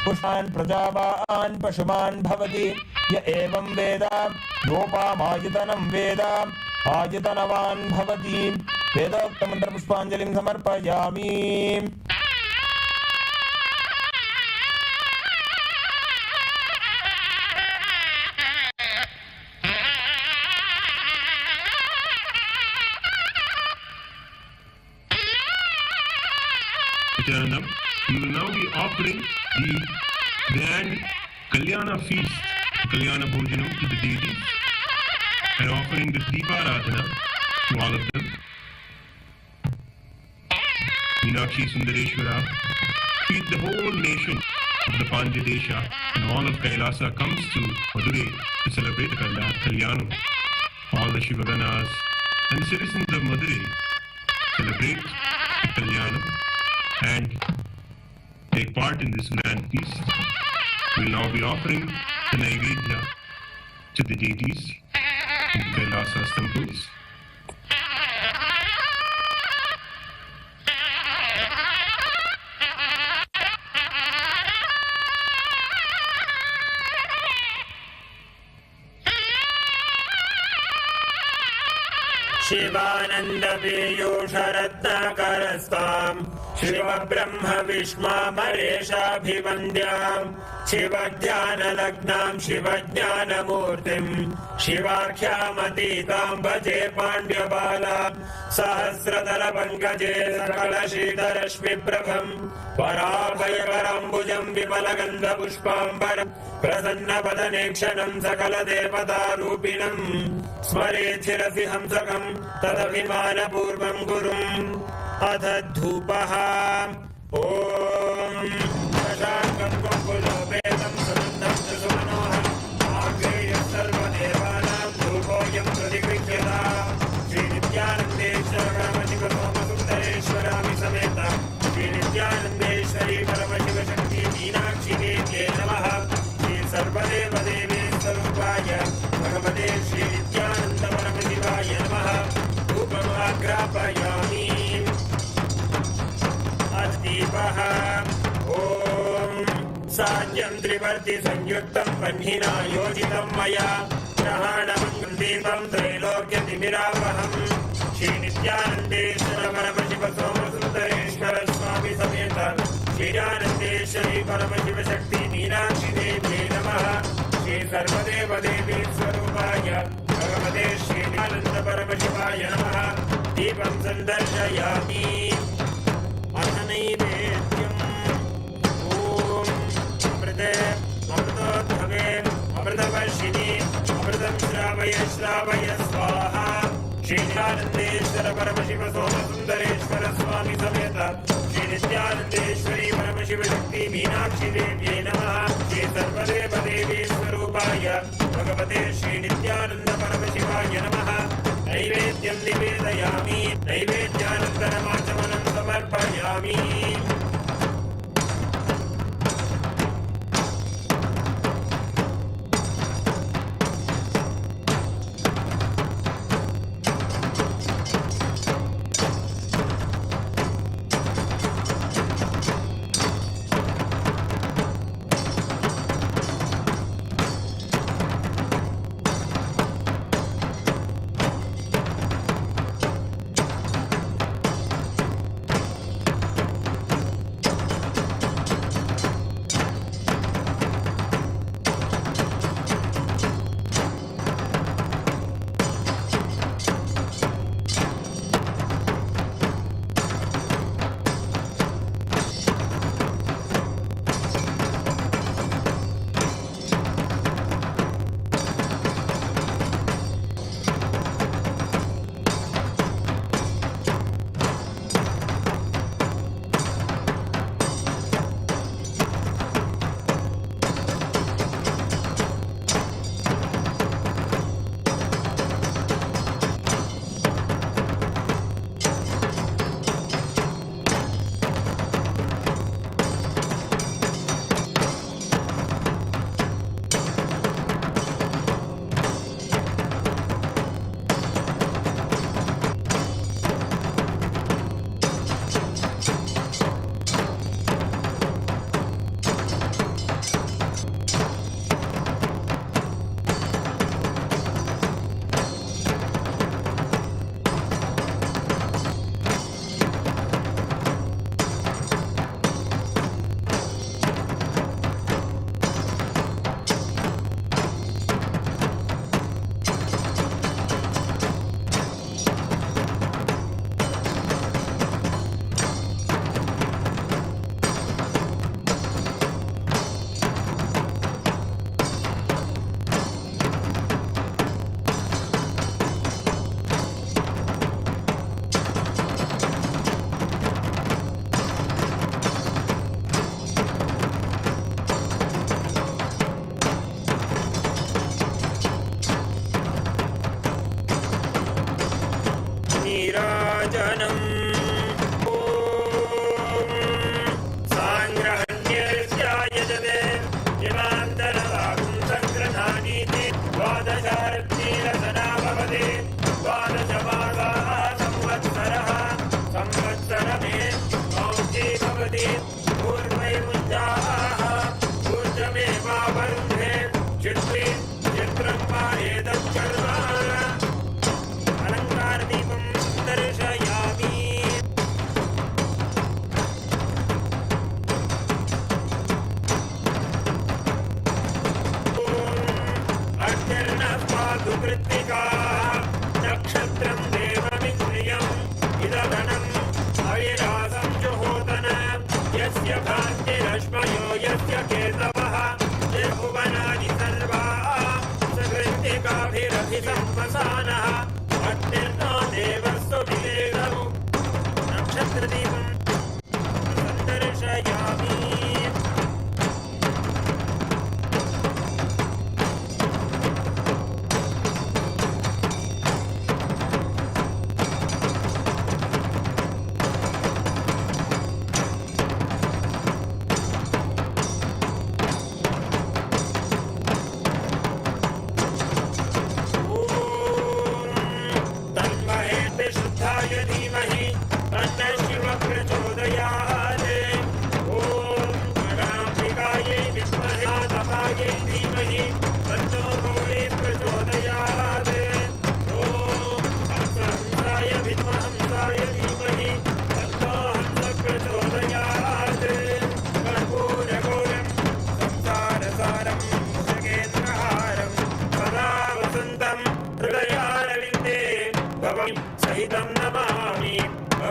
पुष्पान् प्रजावान् पशुमान् भवति य एवं वेद योपामायतनं वेद आयतनवान् भवति। वेदोक्तमन्त्रपुष्पाञ्जलिं समर्पयामि। We will now be offering the grand Kalyana feast, Kalyana Bhojanam to the deities, and offering the Deeparadhana to all of them. Meenakshi Sundareshwara, feed the whole nation of the Panjadesha and all of Kailasa comes to Madurai to celebrate the Kalyanam. All the Shivaganas and the citizens of Madurai celebrate Kalyanam and take part in this grand feast. We will now be offering the Naivedya to the deities in the Kailasas temples. शिवानन्दपीयूषरत्नाकरस्ताम् शिवब्रह्म विष्मामरेशाभिवन्द्याम् शिवज्ञानलग्नाम् शिवज्ञानमूर्तिम् शिवाख्यामतीताम् भजे पाण्ड्यबालाम् सहस्रदलपङ्कजे सकलशीतरश्मिप्रभम् पराभयकराम्बुजम् विमलगन्धपुष्पाम्बरम् प्रसन्नपदनेक्षणम् सकलदेवतारूपिणम् स्मरेच्छिरसि हंसकम् तदभिमानपूर्वम् गुरुम् अथ धूपः ॐ शशाङ्कम् कुङ्कुलोपेतम् सुगन्धम् सुमनोहरम् आग्नेयः सर्वदेवानाम् धूपोऽयम् प्रतिगृह्यता श्रीनित्यानन्देश्वर परमशिवसोमसुन्दरेश्वरामि समेत श्रीनित्यानन्देश्वरी परमशिवशक्ति मीनाक्षी देव्यै नमः श्री सर्वदेवदेवेश्वरूपाय भगवते श्रीनित्यानन्द परमशिवाय नमः धूपमाग्रापयामि दीपः ॐ साज्यं त्रिवर्ति संयुक्तं वह्निना योजितं मया ग्रहाणमङ्गलं दीपं त्रैलोक्यतिमिरावहम् श्रीनित्यानन्देश्वर परमशिवसोमसुन्दरेश्वर स्वामी समेत श्रीरानन्देश्वरी परमशिवशक्ति मीनाक्षी देव्यै नमः श्री सर्वदेवदेवीस्वरूपाय भगवते श्रीनित्यानन्द परमशिवाय नमः दीपं सन्दर्शयामि नैवेद्यम् ॐ अमृते अमृतोद्भवे अमृतवर्षिणि अमृतं श्रावय श्रावय स्वाहा श्रीनित्यानन्देश्वर परमशिव सोमसुन्दरेश्वर स्वामी समेत श्रीनित्यानन्देश्वरी परमशिवशक्ति मीनाक्षी देव्यै नमः श्री सर्वदेवदेवी स्वरूपाय भगवते श्रीनित्यानन्द परमशिवाय नमः नैवेद्यं निवेदयामि नैवेद्यानन्तरमाचमनं समर्पयामि नीराजनम्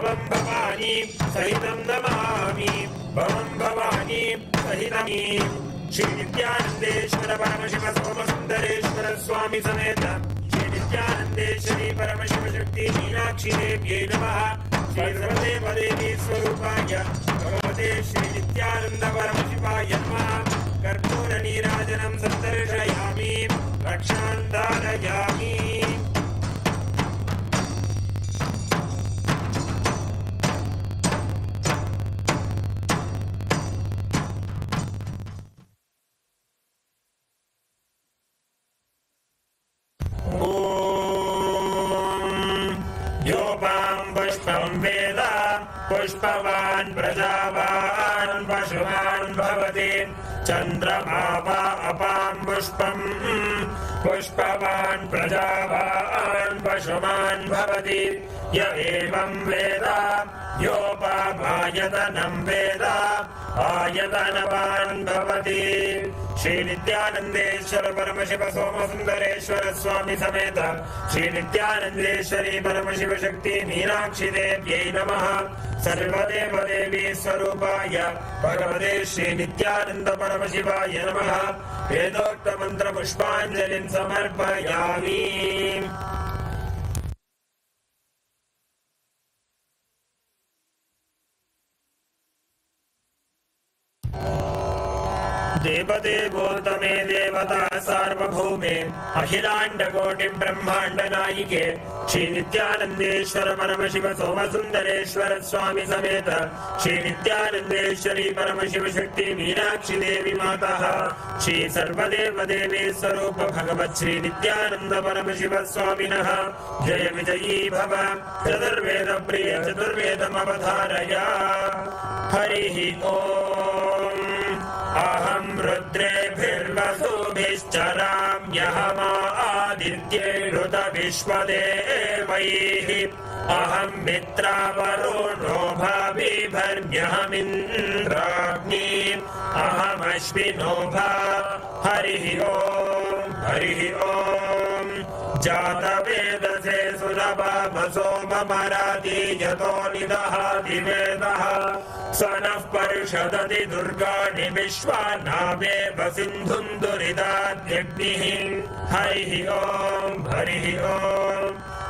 भवं भवानी सहितं नमामि भवं भवानी सहितमी श्री नित्यानंदेश्वर परमशिव सोमसुंदरेश्वर स्वामी समेत श्री नित्यानंदेश्वरी परमशिव शक्ति मीनाक्षी देव्यै नमः श्री सर्वदेव देवी स्वरूपाय भगवते श्री नित्यानंद परमशिवाय नमः कर्पूर नीराजनं सन्दर्शयामि रक्षां धारयामि वेद पुष्पवान् प्रजावान् पशुमान् भवति चन्द्रमा वा अपां पुष्पम् पुष्पवान् प्रजावान् पशुमान् भवति य एवं वेद योपामायतनं वेद आयतनवान् भवति श्री नित्यानंदेश्वर परमशिव सोमसुंदरेश्वर स्वामी समेत श्री नित्यानंदेश्वरी परमशिव शक्ति मीनाक्षी देव्यै नमः सर्वदेव देवी स्वरूपाय भगवते श्री नित्यानंद परमशिवाय नमः वेदोक्त मंत्र पुष्पांजलिं समर्पयामि देवदेवोत्तमे देवता सार्वभौमे अखिलांड कोटि ब्रह्मांड नायिके श्री नित्यानंदेश्वर परमशिव सोमसुंदरेश्वर स्वामी समेत श्री नित्यानंदेश्वरी परमशिव शक्ति मीनाक्षी देवी माता श्री सर्वदेव देवी स्वरूप भगवत श्री नित्यानंद परमशिव स्वामिनः जय विजयी भव चतुर्वेद प्रिय चतुर्वेदमवधारय हरिः ओम् अहं रुद्रेभिर्वसुभिश्चराम्यहमादित्यैरुत विश्वदेवैः अहं मित्रावरुणो भविभर्म्यहमिन्द्राग्नि अहमश्विनो भा हरिः ओम् जातवेदसे सुलभमसो ममरातीयतो निदहाति वेदः स नः परिषदति दुर्गाणि विश्वानावेव सिन्धुं दुरिताद्यग्निः हरिः ओम्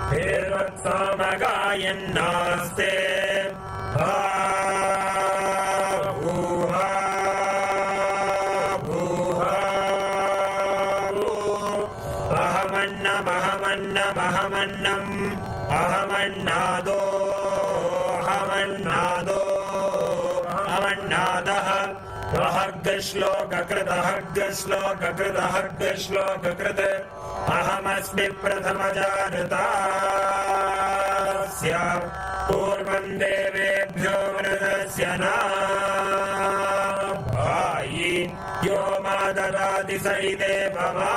भेर्वत्सामगायन्नास्ते अहमन्नादः श्लोककृत अहमस्मि प्रथमजागृतास्य पूर्वं देवेभ्यो मृतस्य नाभायि यो मा ददाति स देवमा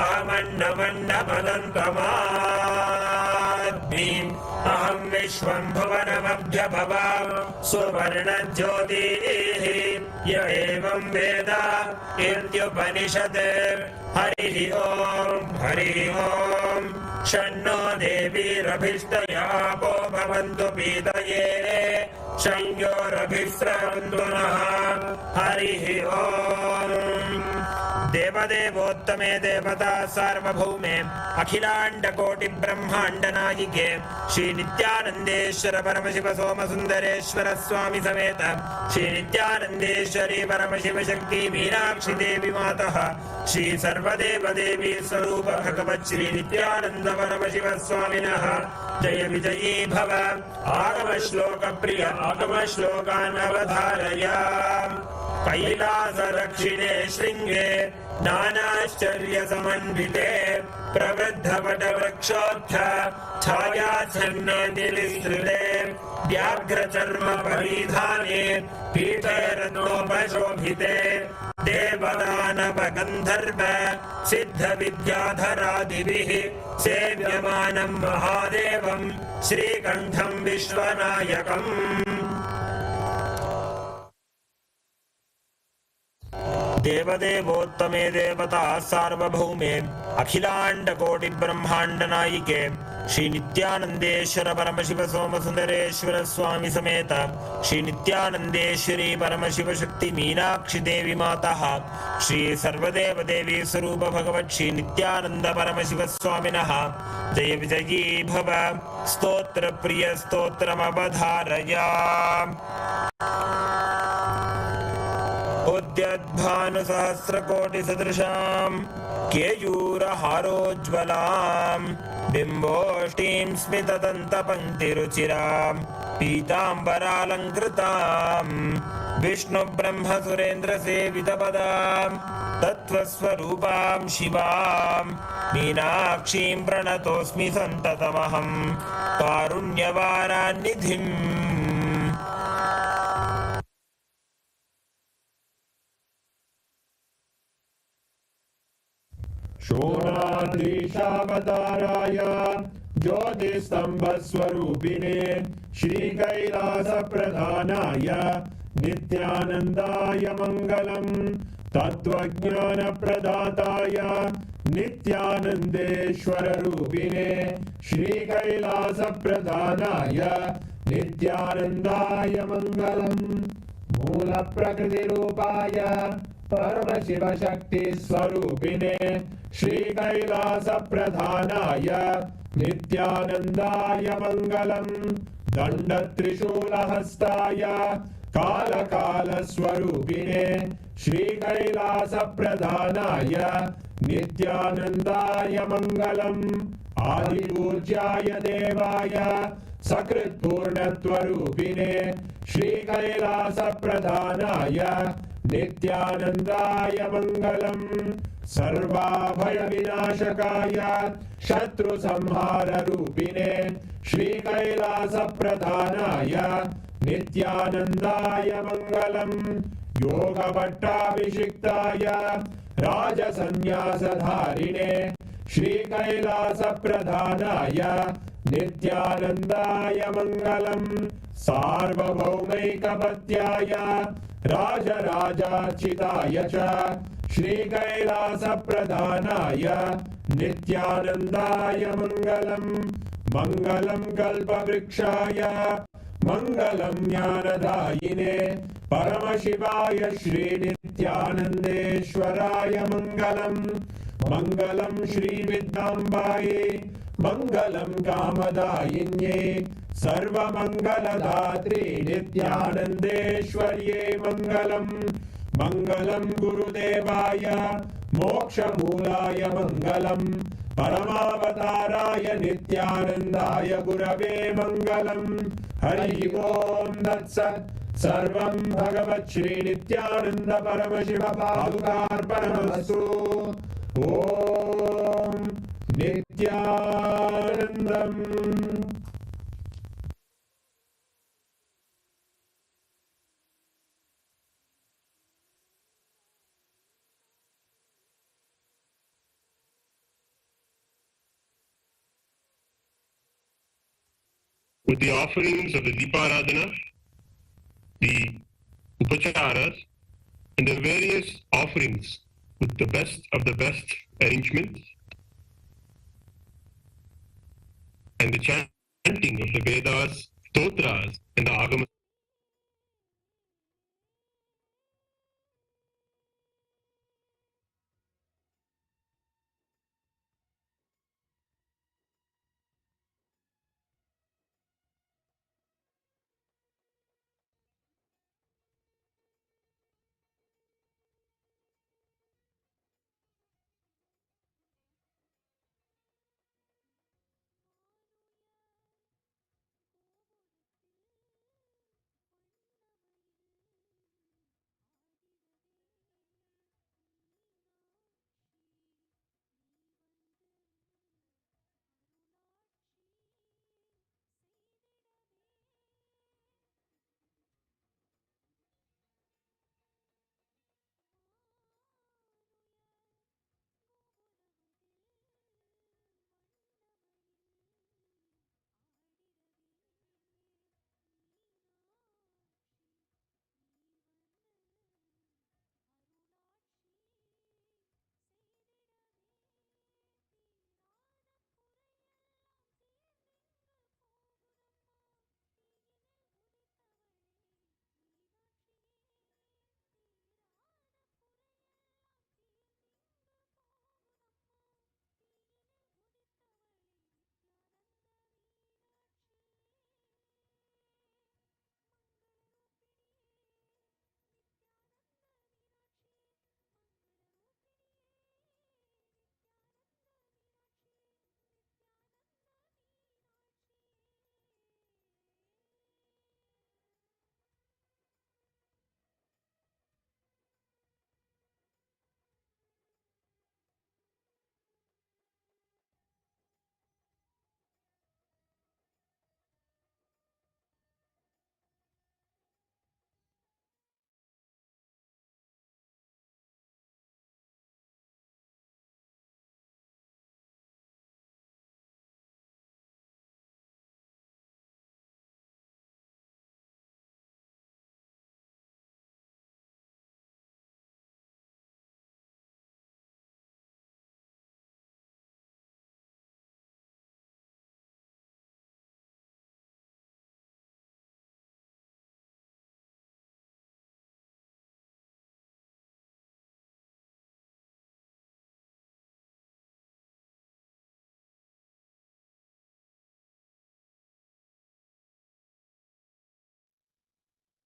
अहमन्नमन्नमदन्तमाद्मीम् अहं विश्वं भुवनमभ्यभवां सुवर्णज्योतिः य एवं वेद इत्युपनिषत् हरिः ओम् शन्नो देवीरभिष्टयापो भवन्तु पीतये शंयोरभिस्रवन्तु नः हरिः ओम् देवदेवोत्तमे देवता सार्वभौमे अखिलांड कोटि ब्रह्मांड नायिके श्री नित्यानंदेश्वर परमशिव सोमसुंदरेश्वर स्वामी समेत श्री नित्यानंदेश्वरी परमशिव शक्ति मीनाक्षी देवी माता श्री सर्वदेव देवी स्वरूप भगवत श्री नित्यानंद परमशिव स्वामिनः जय विजयी भव आगम श्लोक प्रिय आगम श्लोकान् अवधारय कैलास रक्षिणे श्रृंगे नानाश्चर्य समन्विते प्रवृद्धवट वृक्षोत्थ छायाच्छन्ने दिलिसृते व्याघ्रचर्म परिधाने पीठे रत्नोपशोभिते देवदानव गन्धर्व सिद्ध विद्याधरादिभिः सेव्यमानं महादेवं श्रीकण्ठं विश्वनायकम् देवदेवोत्तमे देवता सार्वभौमे अखिलांड कोटि ब्रह्मांड नायिके श्री नित्यानंदेश्वर परमशिव सोम सुंदरेश्वर स्वामी समेत श्री नित्यानंदेश्वरी परमशिव शक्ति मीनाक्षी देवी माता श्री सर्वदेव देवी स्वरूप भगवत श्री नित्यानंद परमशिव स्वामिनः जय विजयी भव स्तोत्र प्रिय स्तोत्रमवधारया उद्यद्भानुसहस्रकोटिसदृशां केयूरहारोज्ज्वलां बिम्बोष्टीं स्मितदन्तपङ्क्तिरुचिरां पीताम्बरालङ्कृतां विष्णुब्रह्मसुरेन्द्रसेवितपदां तत्त्वस्वरूपां शिवां मीनाक्षीं प्रणतोऽस्मि सन्ततमहं कारुण्यवारान्निधिम् शोणाद्रीशावताराय ज्योतिस्तम्भस्वरूपिणे श्रीकैलासप्रधानाय नित्यानन्दाय मङ्गलम् तत्त्वज्ञानप्रदाताय नित्यानन्देश्वररूपिणे श्रीकैलासप्रधानाय नित्यानन्दाय मङ्गलम् मूलप्रकृतिरूपाय परमशिवशक्तिस्वरूपिणे श्रीकैलासप्रधानाय नित्यानन्दाय मङ्गलम् दण्डत्रिशूलहस्ताय कालकालस्वरूपिणे श्रीकैलासप्रधानाय नित्यानन्दाय मङ्गलम् आदिपूज्याय देवाय सकृत्पूर्णत्वरूपिणे श्रीकैलासप्रधानाय नित्यानन्दाय मङ्गलम् सर्वाभयविनाशकाय शत्रुसंहाररूपिणे श्रीकैलासप्रधानाय नित्यानन्दाय मङ्गलम् योगभट्टाभिषिक्ताय राजसन्न्यासधारिणे श्रीकैलासप्रधानाय नित्यानन्दाय मङ्गलम् सार्वभौमैकपत्याय राजराजार्चिताय च श्रीकैलासप्रधानाय नित्यानन्दाय मङ्गलम् मङ्गलं कल्पवृक्षाय मङ्गलं ज्ञानदायिने परमशिवाय श्रीनित्यानन्देश्वराय मङ्गलम् मङ्गलं श्रीविद्याम्बायै मङ्गलं कामदायिन्ये सर्वमङ्गलदात्रे नित्यानन्देश्वर्ये मङ्गलम् मङ्गलं गुरुदेवाय मोक्षमूलाय मङ्गलम् परमावताराय नित्यानन्दाय गुरवे मङ्गलम् हरि ओम् तत्सत् सर्वं भगवत् श्री नित्यानन्द परमशिव पादुकार्पणमस्तु ॐ नित्यानन्दम् With the offerings of the Deeparadhana, the Upacharas, and the various offerings with the best of the best arrangements, and the chanting of the Vedas, Stotras, and the Agama.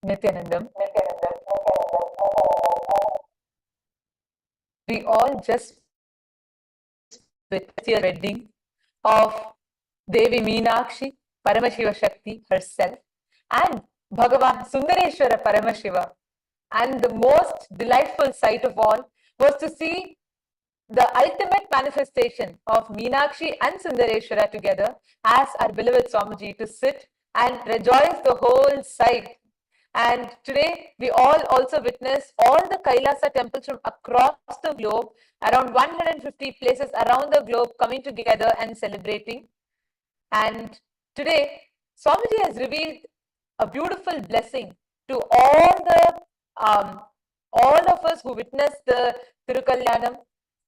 Nityanandam. We all just witnessed the wedding of Devi Meenakshi, Paramashiva Shakti herself, and Bhagavan Sundareshwara Paramashiva. And the most delightful sight of all was to see the ultimate manifestation of Meenakshi and Sundareshwara together as our beloved Swamiji to sit and rejoice the whole sight. And today we all also witness all the Kailasa temples from across the globe, around 150 places around the globe coming together and celebrating. And today Swamiji has revealed a beautiful blessing to all of us who witnessed the Tirukalyanam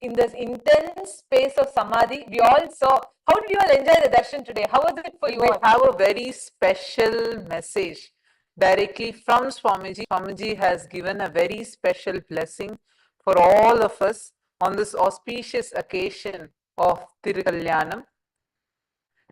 in this intense space of Samadhi. We all saw. How did you all enjoy the darshan today? How was it for you We all? have a very special message directly from Swamiji. Swamiji has given a very special blessing for all of us on this auspicious occasion of Tirukalyanam.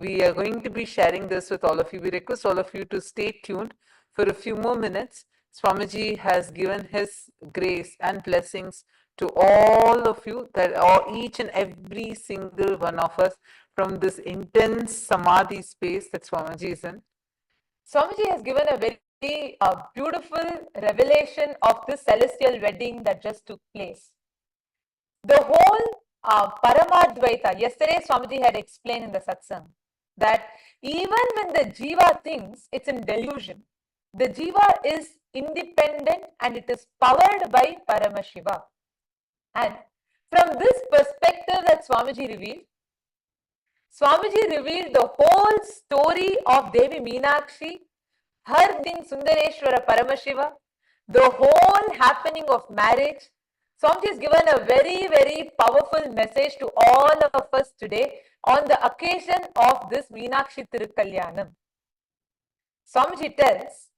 We are going to be sharing this with all of you. We request all of you to stay tuned for a few more minutes. Swamiji has given his grace and blessings to all of you, that each and every single one of us, from this intense Samadhi space that Swamiji is in. Swamiji has given a very beautiful revelation of this celestial wedding that just took place. The whole Paramadvaita, yesterday Swamiji had explained in the satsang that even when the jiva thinks it's in delusion, the jiva is independent and it is powered by Paramashiva. And from this perspective that Swamiji revealed the whole story of Devi Meenakshi, her being Sundareshwara Paramashiva, the whole happening of marriage. Swamiji has given a very, very powerful message to all of us today on the occasion of this Meenakshi Tirukalyanam. Swamiji tells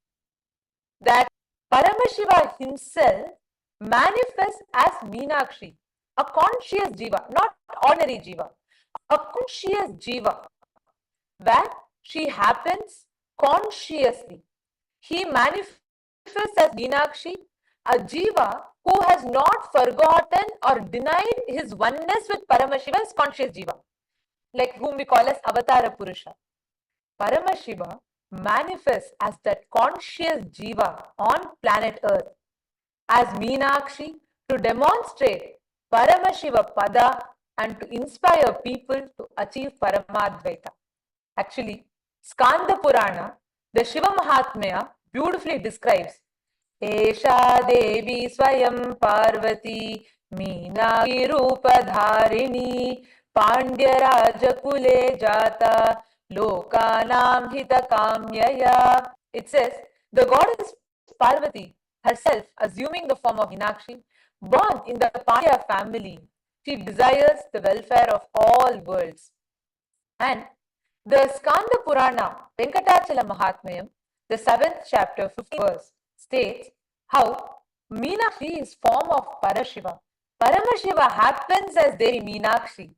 that Paramashiva himself manifests as Meenakshi, a conscious jiva, not ordinary jiva, a conscious jiva, where she happens consciously. He manifests as Meenakshi, a jiva who has not forgotten or denied his oneness with Paramashiva as conscious jiva, like whom we call as Avatara Purusha. Paramashiva manifests as that conscious jiva on planet Earth as Meenakshi to demonstrate Paramashiva Pada and to inspire people to achieve Paramadvaita. Actually, Skanda Purana, the Shiva Mahatmya, beautifully describes Esha Devi Swayam Parvati Meenakshi Rupadharini Pandya Rajakule Jata Lokanam Hita Kamyaya. It says the goddess Parvati herself, assuming the form of Meenakshi, born in the Pandya family, she desires the welfare of all worlds. And the Skanda Purana, Venkatachala Mahatmyam, the 7th chapter, 5th verse, states how Meenakshi is form of Parashiva. Paramashiva happens as Devi Meenakshi.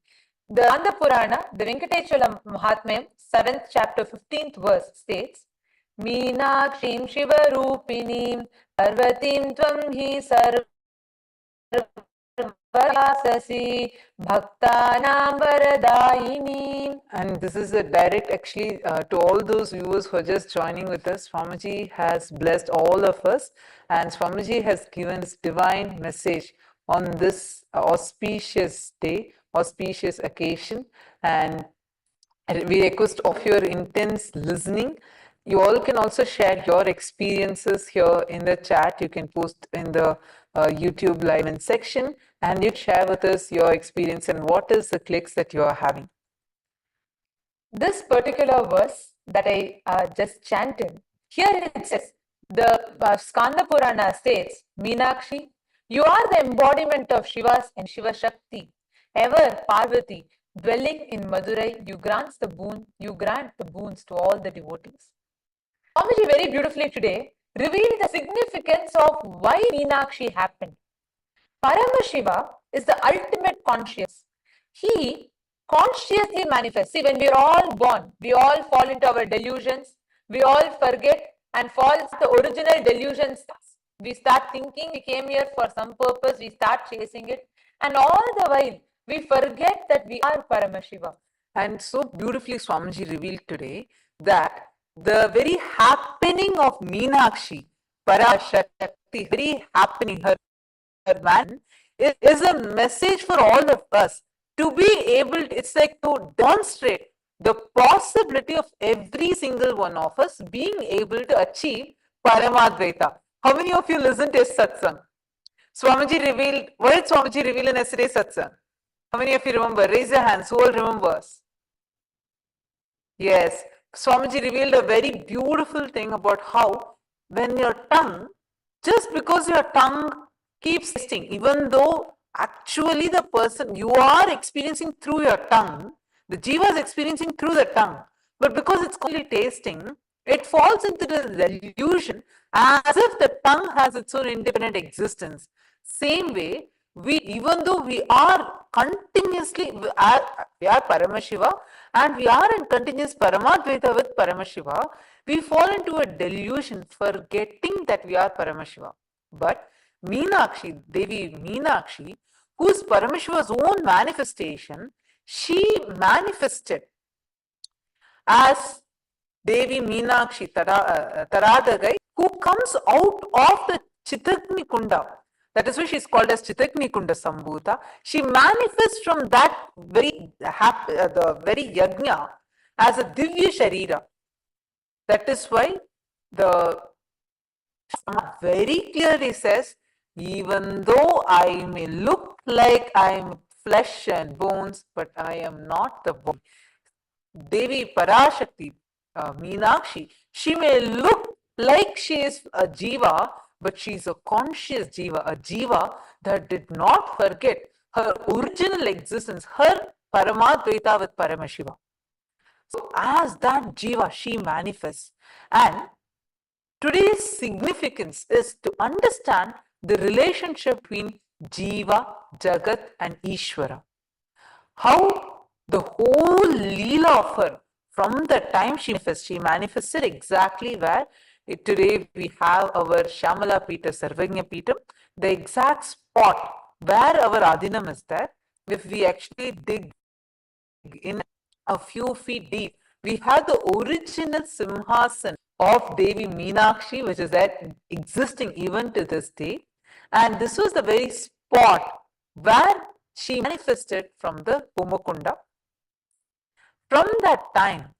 The Skanda Purana, the Venkatachala Mahatmyam, 7th chapter, 15th verse states, Meenakshim Shiva Rupinim Parvatim Tvam Hi Sarvasasi Bhaktanam Varadayini. And this is a direct, actually, to all those viewers who are just joining with us. Swamiji has blessed all of us, and Swamiji has given this divine message on this auspicious day, auspicious occasion. And we request of your intense listening. You all can also share your experiences here in the chat. You can post in the YouTube live in section, and you share with us your experience and what is the clicks that you are having. This particular verse that I just chanted, here it says, the Skanda Purana states, Meenakshi, you are the embodiment of Shiva's and Shiva Shakti, ever Parvati, dwelling in Madurai, you grant the boons to all the devotees. Swamiji very beautifully today revealed the significance of why Meenakshi happened. Paramashiva is the ultimate conscious. He consciously manifests. See, when we are all born, we all fall into our delusions. We all forget and falls the original delusion starts. We start thinking we came here for some purpose, we start chasing it, and all the while we forget that we are Paramashiva. And so beautifully Swamiji revealed today that the very happening of Meenakshi, Parashakti, very happening, her man, is a message for all of us to be able, it's like to demonstrate the possibility of every single one of us being able to achieve Paramadvaita. How many of you listened to his satsang? Swamiji revealed, what did Swamiji reveal in yesterday's satsang? How many of you remember? Raise your hands. Who all remembers? Yes, Swamiji revealed a very beautiful thing about how when your tongue, just because your tongue keeps tasting, even though actually the person you are experiencing through your tongue, the jiva is experiencing through the tongue, but because it's only tasting, it falls into the delusion as if the tongue has its own independent existence. Same way, even though we are continuously, we are Paramashiva and we are in continuous Paramadvaita with Paramashiva, we fall into a delusion forgetting that we are Paramashiva. But Meenakshi, Devi Meenakshi, who is Paramashiva's own manifestation, she manifested as Devi Meenakshi Taradagai, who comes out of the Chitagni Kunda. That is why she is called as Chitagni Kunda Sambhuta. She manifests from that very the very yajna as a Divya Sharira. That is why the very clearly says, even though I may look like I am flesh and bones, but I am not the body. Devi Parashakti, Meenakshi, she may look like she is a jiva, but she is a conscious jiva, a jiva that did not forget her original existence, her Paramadvaita with Paramashiva. So as that jiva, she manifests. And today's significance is to understand the relationship between jiva, jagat and Ishvara. How the whole leela of her, from the time she manifested exactly where today we have our Shamala Pita, Sarvagnya Pita, the exact spot where our Adinam is there. If we actually dig in a few feet deep, we have the original Simhasan of Devi Meenakshi, which is there existing even to this day. And this was the very spot where she manifested from the Homakunda. From that time,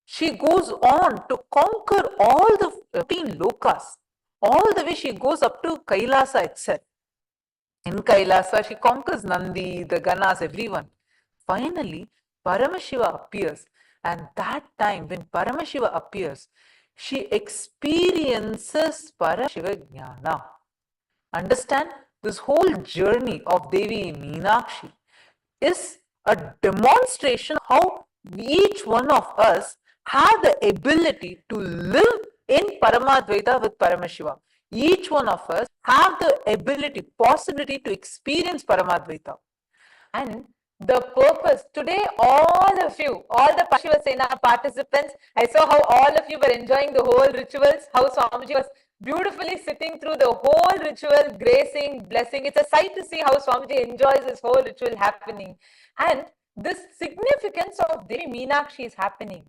she goes on to conquer all the 15 lokas. All the way she goes up to Kailasa itself. In Kailasa, she conquers Nandi, the Ganas, everyone. Finally, Paramashiva appears. And that time, when Paramashiva appears, she experiences Paramashiva Jnana. Understand? This whole journey of Devi Meenakshi is a demonstration how each one of us have the ability to live in Paramadvaita with Paramashiva. Each one of us have the ability, possibility to experience Paramadvaita. And the purpose, today all of you, all the Shiva Sena participants, I saw how all of you were enjoying the whole rituals, how Swamiji was beautifully sitting through the whole ritual, gracing, blessing. It's a sight to see how Swamiji enjoys this whole ritual happening. And this significance of Devi Meenakshi is happening.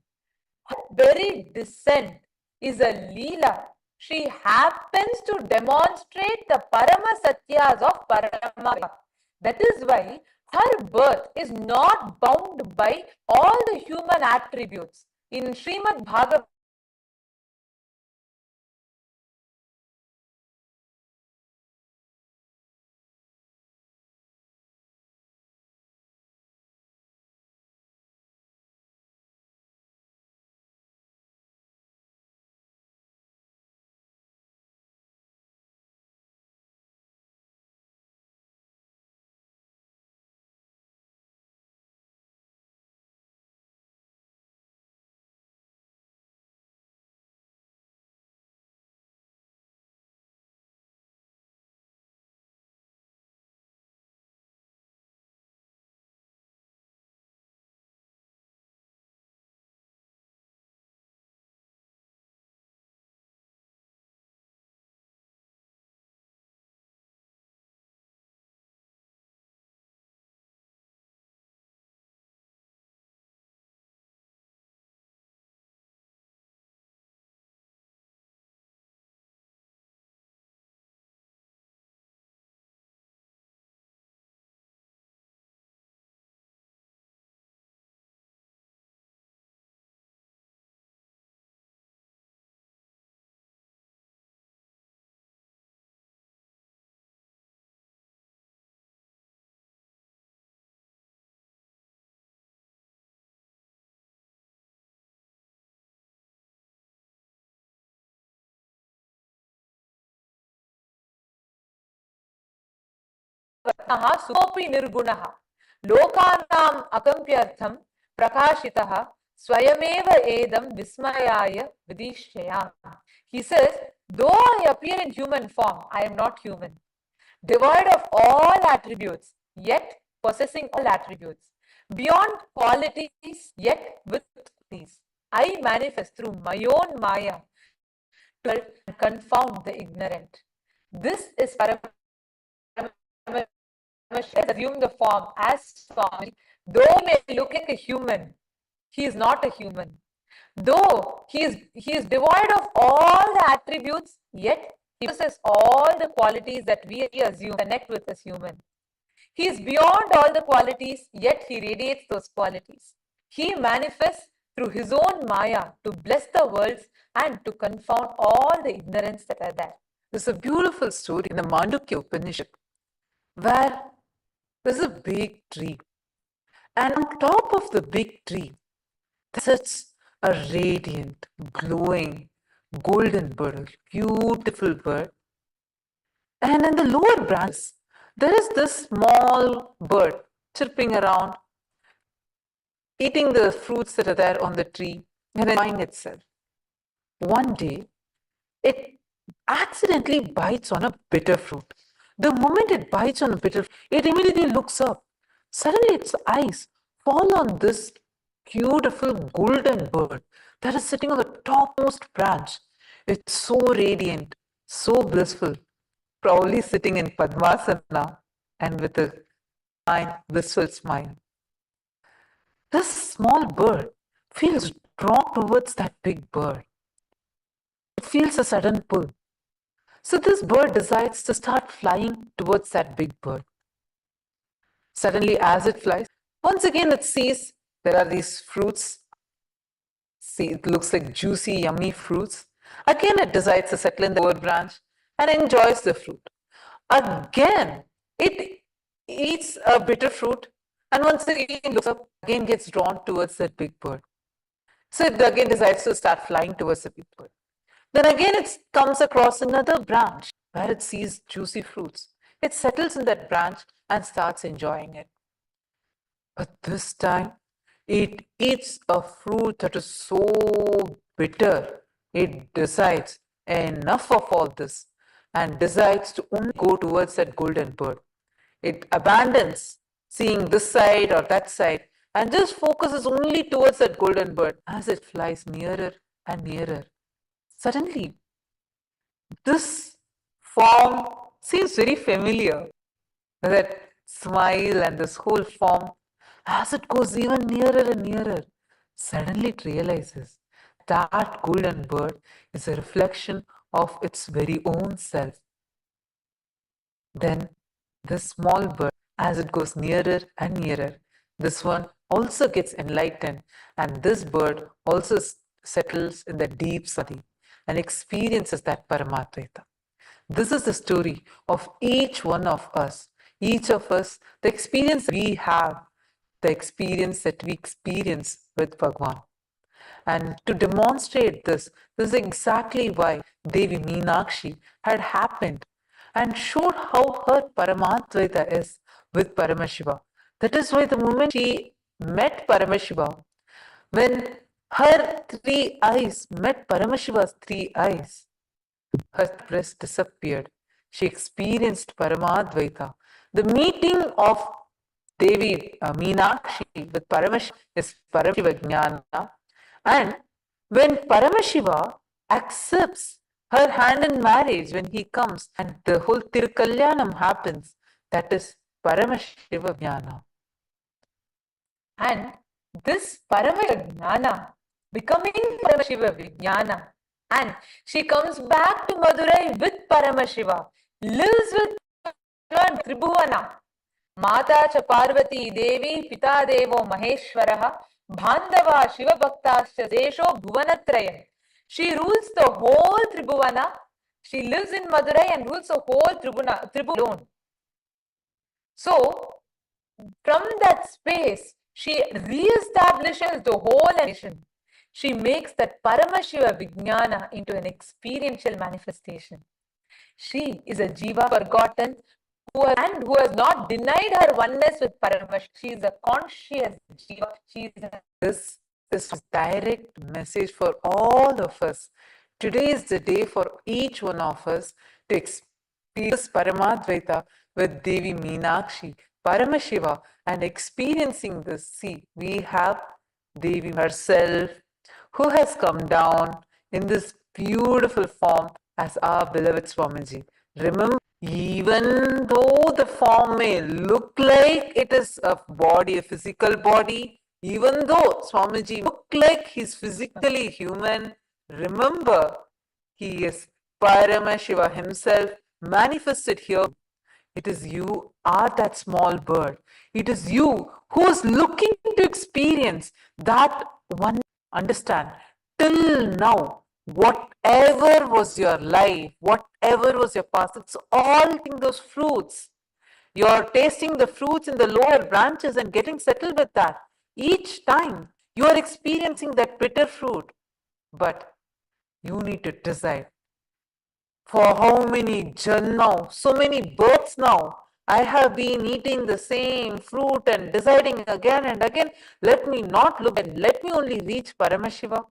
Her very descent is a Leela. She happens to demonstrate the Parama Satyas of Parama. That is why her birth is not bound by all the human attributes. In Srimad Bhagavatam, सुखोऽपि निर्गुणः लोकानाम् अकम्प्यर्थं प्रकाशितः स्वयमेव एदं विस्मयाय विदिश्ययाम्. He says, though I appear in human form, I am not human. Devoid of all attributes, yet possessing all attributes. Beyond qualities, yet with qualities. I manifest through my own Maya to confound the ignorant. This is Parameshwara assume the form as Swami. Though he may look like a human, he is not a human. Though he is devoid of all the attributes, yet he possesses all the qualities that we assume connect with as human. He is beyond all the qualities, yet he radiates those qualities. He manifests through his own Maya to bless the worlds and to confound all the ignorance that are there. There's a beautiful story in the Mandukya Upanishad where there's a big tree, and on top of the big tree there sits a radiant, glowing, golden bird, a beautiful bird. And in the lower branches, there is this small bird chirping around, eating the fruits that are there on the tree and enjoying itself. One day, it accidentally bites on a bitter fruit. The moment it bites on a bitter fruit, it immediately looks up. Suddenly, its eyes fall on this beautiful golden bird that is sitting on the topmost branch. It's so radiant, so blissful, probably sitting in Padmasana and with a fine, blissful smile. This small bird feels drawn towards that big bird. It feels a sudden pull. So this bird decides to start flying towards that big bird. Suddenly, as it flies, once again it sees there are these fruits. See, it looks like juicy, yummy fruits. Again, it decides to settle in the lower branch and enjoys the fruit. Again, it eats a bitter fruit, and once again looks up, again gets drawn towards that big bird. So it again decides to start flying towards the big bird. Then again it comes across another branch where it sees juicy fruits. It settles in that branch and starts enjoying it. But this time, it eats a fruit that is so bitter. It decides enough of all this and decides to only go towards that golden bird. It abandons seeing this side or that side and just focuses only towards that golden bird as it flies nearer and nearer. Suddenly, this form seems very familiar. That smile and this whole form, as it goes even nearer and nearer, suddenly it realizes that golden bird is a reflection of its very own self. Then this small bird, as it goes nearer and nearer, this one also gets enlightened, and this bird also settles in the deep Samadhi and experiences that Paramadvaita. This is the story of each one of us. Each of us, the experience we have, the experience that we experience with Bhagwan. And to demonstrate this is exactly why Devi Meenakshi had happened and showed how her Paramadvaita is with Paramashiva. That is why the moment she met Paramashiva, when her three eyes met Paramashiva's three eyes, her breast disappeared. She experienced Paramadvaita. The meeting of Devi Meenakshi with Paramashiva is Paramashiva Jnana. And when Paramashiva accepts her hand in marriage, when he comes and the whole Tirukalyanam happens, that is Paramashiva Jnana. And this Paramashiva Jnana, becoming Paramashiva Vijnana, and she comes back to Madurai with Paramashiva, lives with Tribhuvana. Mata cha Parvati Devi Pita Devo Maheshwaraha Bhandava Shiva Bhaktascha Desho Bhuvanatrayam. She rules the whole Tribhuvana. She lives in Madurai and rules the whole Tribhu alone. So, from that space, she re-establishes the whole nation. She makes that Paramashiva Vijnana into an experiential manifestation. She is a Jiva forgotten, who has not denied her oneness with Paramashiva. She is a conscious Jiva. She is a This is a direct message for all of us. Today is the day for each one of us to experience Paramadvaita with Devi Meenakshi, Paramashiva, and experiencing this. See, we have Devi herself who has come down in this beautiful form as our beloved Swamiji. Remember, even though the form may look like it is a body, a physical body, even though Swamiji look like he's physically human, remember, he is Paramashiva himself manifested here. It is you are that small bird. It is you who is looking to experience that one. Understand, till now, whatever was your life, whatever was your past, it's all in those fruits. You're tasting the fruits in the lower branches and getting settled with that. Each time you are experiencing that bitter fruit. But you need to decide. For how many now, so many births now, I have been eating the same fruit and deciding again and again, let me not look and let me only reach Paramashiva.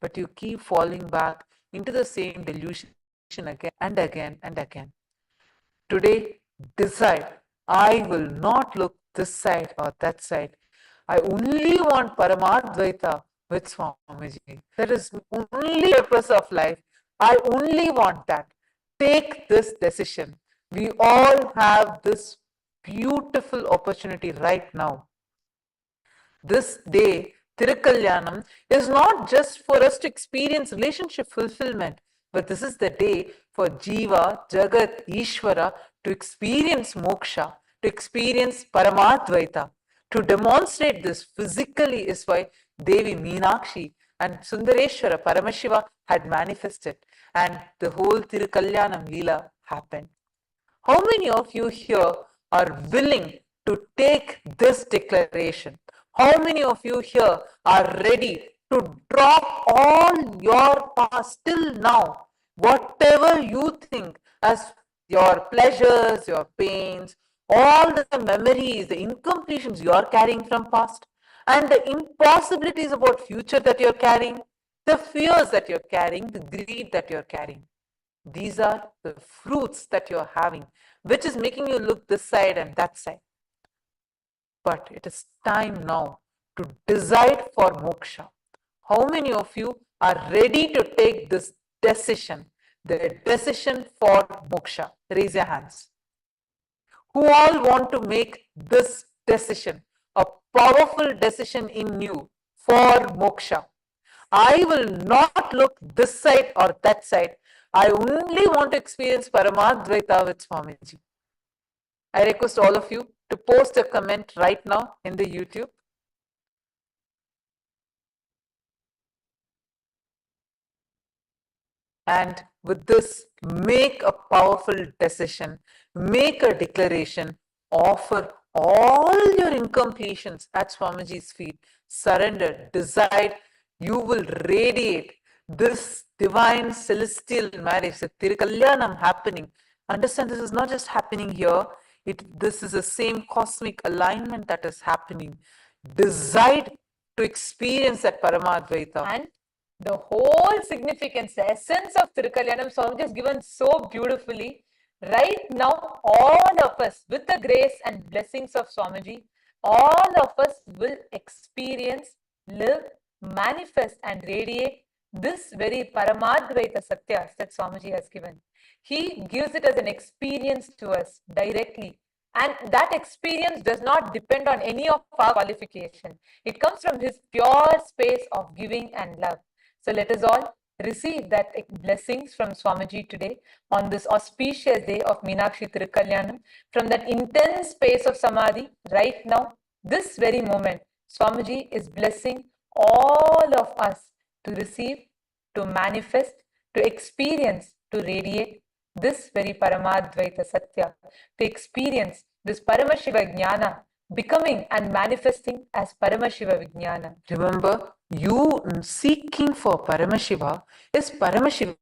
But you keep falling back into the same delusion again and again and again. Today, decide, I will not look this side or that side. I only want Paramadvaita with Swamiji. That is only the purpose of life. I only want that. Take this decision. We all have this beautiful opportunity right now. This day, Tirukalyanam, is not just for us to experience relationship fulfillment, but this is the day for Jiva, Jagat, Ishvara to experience moksha, to experience Paramadvaita. To demonstrate this physically is why Devi Meenakshi and Sundareshwara Paramashiva had manifested and the whole Tirukalyanam Leela happened. How many of you here are willing to take this declaration? How many of you here are ready to drop all your past till now, whatever you think as your pleasures, your pains, all the memories, the incompletions you are carrying from past, and the impossibilities about future that you're carrying, the fears that you're carrying, the greed that you're carrying. These are the fruits that you're having, which is making you look this side and that side. But it is time now to decide for moksha. How many of you are ready to take this decision, the decision for moksha? Raise your hands. Who all want to make this decision, a powerful decision in you for moksha? I will not look this side or that side. I only want to experience Paramadvaita with Swamiji. I request all of you to post a comment right now in the YouTube. And with this, make a powerful decision, make a declaration, offer all your incompletions at Swamiji's feet, surrender, decide, you will radiate this divine celestial marriage, the Tirukalyanam happening. Understand, this is not just happening here, this is the same cosmic alignment that is happening. Decide to experience that Paramadvaita. And the whole significance, the essence of Tirukalyanam, Swamiji has given so beautifully. Right now, all of us, with the grace and blessings of Swamiji, all of us will experience, live, manifest and radiate this very Paramadvaita Satyas that Swamiji has given. He gives it as an experience to us directly. And that experience does not depend on any of our qualification. It comes from his pure space of giving and love. So let us all receive that blessings from Swamiji today on this auspicious day of Meenakshi Tirukalyanam. From that intense space of Samadhi, right now, this very moment, Swamiji is blessing all of us to receive, to manifest, to experience, to radiate this very Paramadvaita Satya, to experience this Paramashiva Jnana, becoming and manifesting as Paramashiva Vijnana. Remember, you seeking for Paramashiva is Paramashiva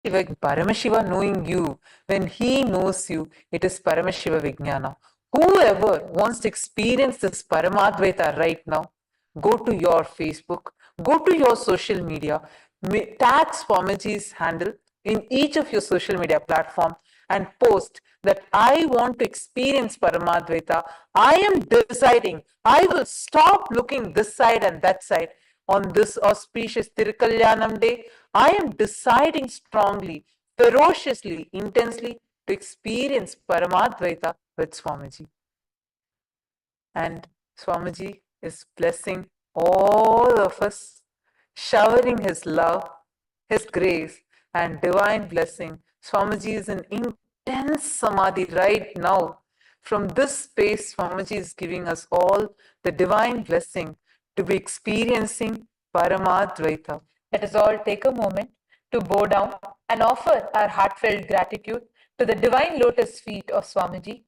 Paramashiva knowing you, when he knows you, it is Paramashiva Vijnana. Whoever wants to experience this Paramadvaita right now, go to your Facebook, go to your social media, tag Swamiji's handle in each of your social media platform and post that I want to experience Paramadvaita. I am deciding, I will stop looking this side and that side. On this auspicious Tirukalyanam day, I am deciding strongly, ferociously, intensely to experience Paramadvaita with Swamiji. And Swamiji is blessing all of us, showering his love, his grace, and divine blessing. Swamiji is in intense samadhi right now. From this space, Swamiji is giving us all the divine blessing to be experiencing Paramadvaita. Let us all take a moment to bow down and offer our heartfelt gratitude to the divine lotus feet of Swamiji.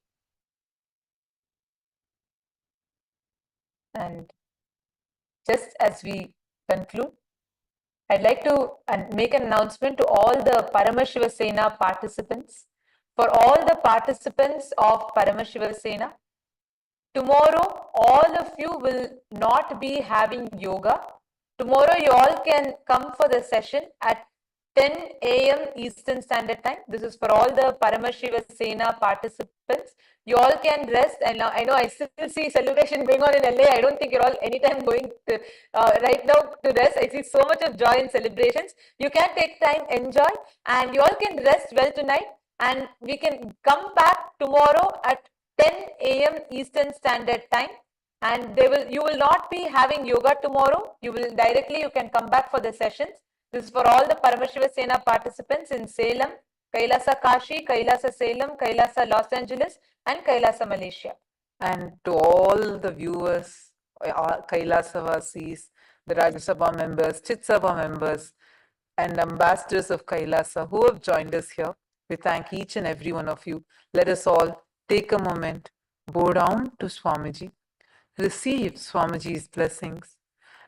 And just as we conclude, I'd like to make an announcement to all the Paramashiva Sena participants. For all the participants of Paramashiva Sena, tomorrow all of you will not be having yoga. Tomorrow you all can come for the session at 10 a.m. Eastern Standard Time. This is for all the Paramashiva Sena participants. You all can rest. And I know I still see celebration going on in LA. I don't think you're all anytime going to right now to rest. I see so much of joy and celebrations. You can take time, enjoy, and you all can rest well tonight. And we can come back tomorrow at 10 a.m. Eastern Standard Time. And you will not be having yoga tomorrow. You can come back for the sessions. This is for all the Paramashiva Sena participants in Salem, Kailasa Kashi, Kailasa Salem, Kailasa Los Angeles, and Kailasa Malaysia. And to all the viewers, Kailasa Vasis, the Rajya Sabha members, Chit Sabha members, and ambassadors of Kailasa who have joined us here, we thank each and every one of you. Let us all take a moment, bow down to Swamiji, receive Swamiji's blessings,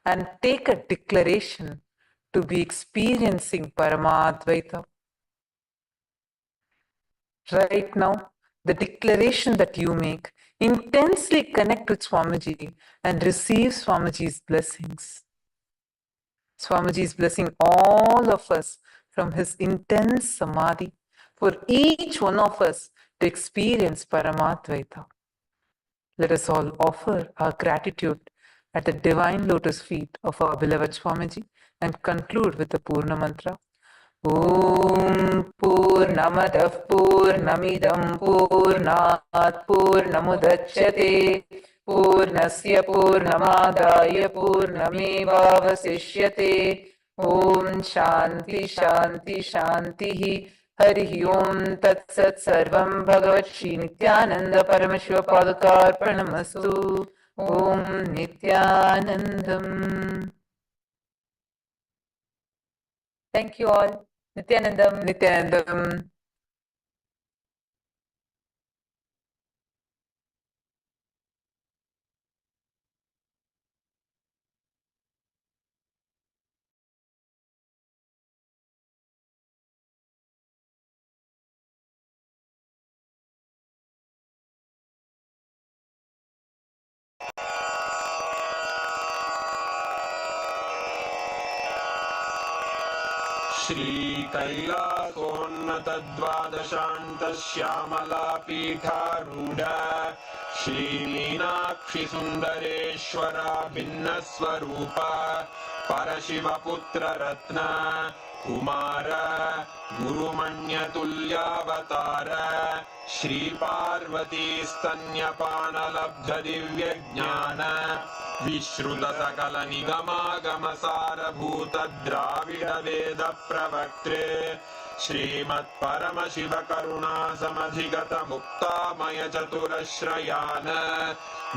and take a declaration to be experiencing Paramadvaita. Right now, the declaration that you make, intensely connect with Swamiji and receive Swamiji's blessings. Swamiji is blessing all of us from his intense samadhi for each one of us to experience Paramadvaita. Let us all offer our gratitude at the divine lotus feet of our beloved Swamiji and conclude with the Purna Mantra. Om Purnamadav Purnamidam Purnat Purnamudachyate Purnasya Purnamadaya Purnamevavasishyate. Om Shanti Shanti Shanti. Hari Om Tat Sat Sarvam Bhagavat Shri Nityananda Paramashiva Padakarpanamastu. Om Nityanandam. Thank you all. Nityanandam. Nityanandam. श्रीकैलासोन्नतद्वादशान्तश्यामलापीठारूढ श्रीमीनाक्षिसुन्दरेश्वरा भिन्नस्वरूप परशिवपुत्ररत्न Kumar गुरुमण्यतुल्यावतार श्रीपार्वतीस्तन्यपानलब्धदिव्यज्ञान विश्रुतसकलनिगमागमसारभूतद्राविडवेदप्रवक्त्रे श्रीमत्परमशिवकरुणासमधिगतमुक्तामयचतुरश्रयान्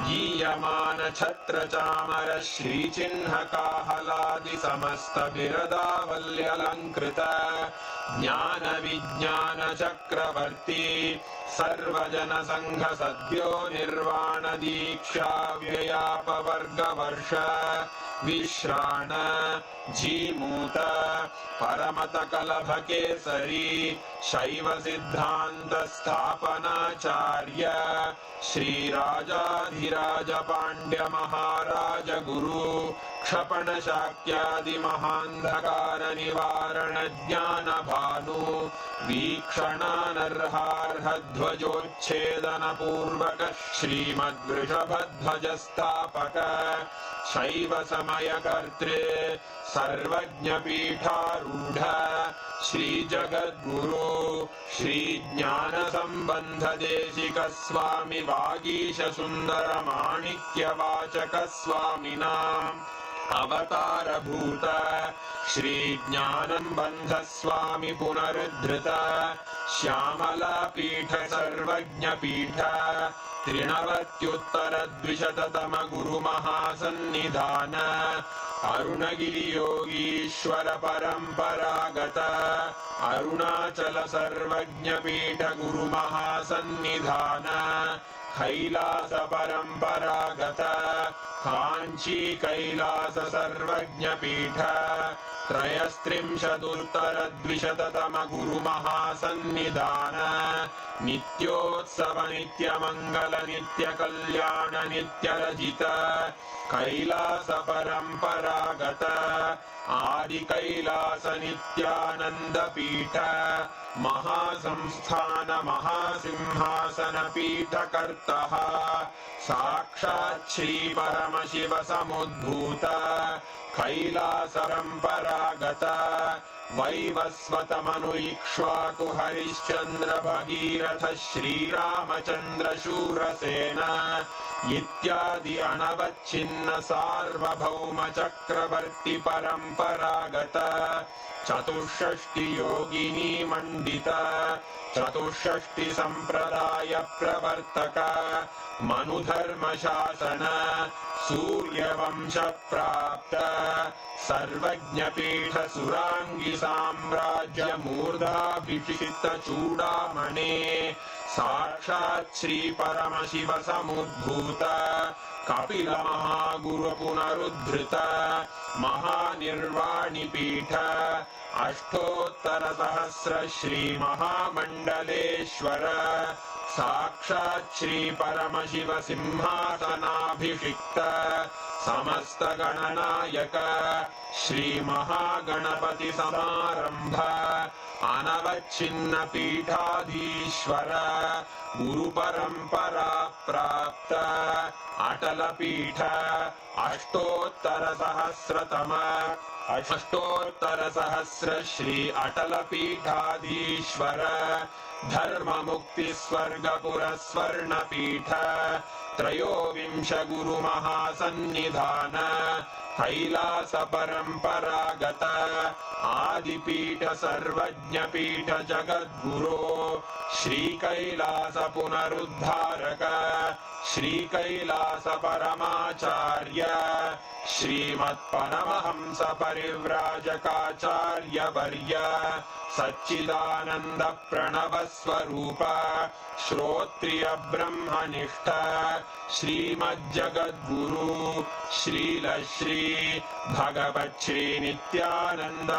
गीयमानछत्रचामर श्रीचिह्नकाहलादिसमस्तबिरदावल्यलङ्कृत ज्ञानविज्ञानचक्रवर्ती सर्वजनसङ्घसद्यो निर्वाणदीक्षा व्ययापवर्गवर्ष विश्राण Jimuta परमत कलभ Kesari शैव सिद्धांत स्थापनाचार्य श्रीराजाधिराज पांड्य महाराज गुरु क्षपण शाक्यादि महांधकार निवारण ज्ञान भानु वीक्षणानर्हार्ह ध्वजोच्छेदन पूर्वक श्रीमद्वृषभध्वज स्थापक शैव समय कर्तृ सर्वज्ञ पीठारूढ़ श्री जगद्गुरु श्री ज्ञान संबंध देशिक स्वामी वागीश सुंदर माणिक्य वाचक स्वामिनाम् अवतार भूत श्री ज्ञानं बंध स्वामी पुनरुद्धृत श्यामला पीठ सर्वज्ञ पीठ त्रिनवत्युत्तर द्विशततम गुरु महासन्निधान अरुणगिरि योगीश्वर परंपरागत अरुणाचल सर्वज्ञ पीठ गुरु महासन्निधान कैलास परंपरागत कांची कैलास सर्वज्ञ पीठ त्रयस्त्रिंशदुत्तर द्विशततम गुरु महासन्निधान नित्योत्सव नित्य मंगल नित्य कल्याण नित्य रजित कैलास परंपरागत आदि कैलास नित्यानंद पीठ महासंस्थान महासिंहासन पीठ कर्तः साक्षात् श्री परमशिव समुद्भूत कैलास परंपरागत वैवस्वत मनु इक्ष्वाकु हरिश्चंद्र भगीरथ श्रीरामचंद्र शूरसेन इत्यादि अनवच्छिन्न सार्वभौम चक्रवर्ती परंपरागत चतुष्षष्टि योगिनी मंडित चतुष्षष्टि संप्रदाय प्रवर्तक मनुधर्म शासन सूर्यवंश प्राप्त सर्वज्ञ पीठ सुरांगी साम्राज्य मूर्धाभिषिक्त चूड़ामणे साक्षात् श्री परमशिव समुद्भूत कपिल महागुरु पुनरुद्धृत महानिर्वाणि पीठ अष्टोत्तर सहस्र श्री महामंडलेश्वर साक्षात् श्री परमशिव सिंहासनाभिषिक्त समस्त गणनायक श्री महागणपति समारंभ अनवच्छिन्न पीठाधीश्वर गुरु परंपरा प्राप्त अटल पीठ अष्टोत्तर सहस्रतम अष्टोत्तर सहस्र श्री अटल पीठाधीश्वर धर्म मुक्ति स्वर्गपुर स्वर्ण पीठ त्रयोविंश गुरु महासन्निधान कैलास परंपरागत आदिपीठ सर्वज्ञ पीठ जगद्गुरो श्री कैलास पुनरुद्धारक श्री कैलास परमाचार्य श्रीमत्परमहंस परिव्राजकाचार्य वर्य सच्चिदानंद प्रणव स्वरूप श्रोत्रिय ब्रह्मनिष्ठ श्रीमज्जगद्गुरु श्रील श्री भगवत् श्री नित्यानंद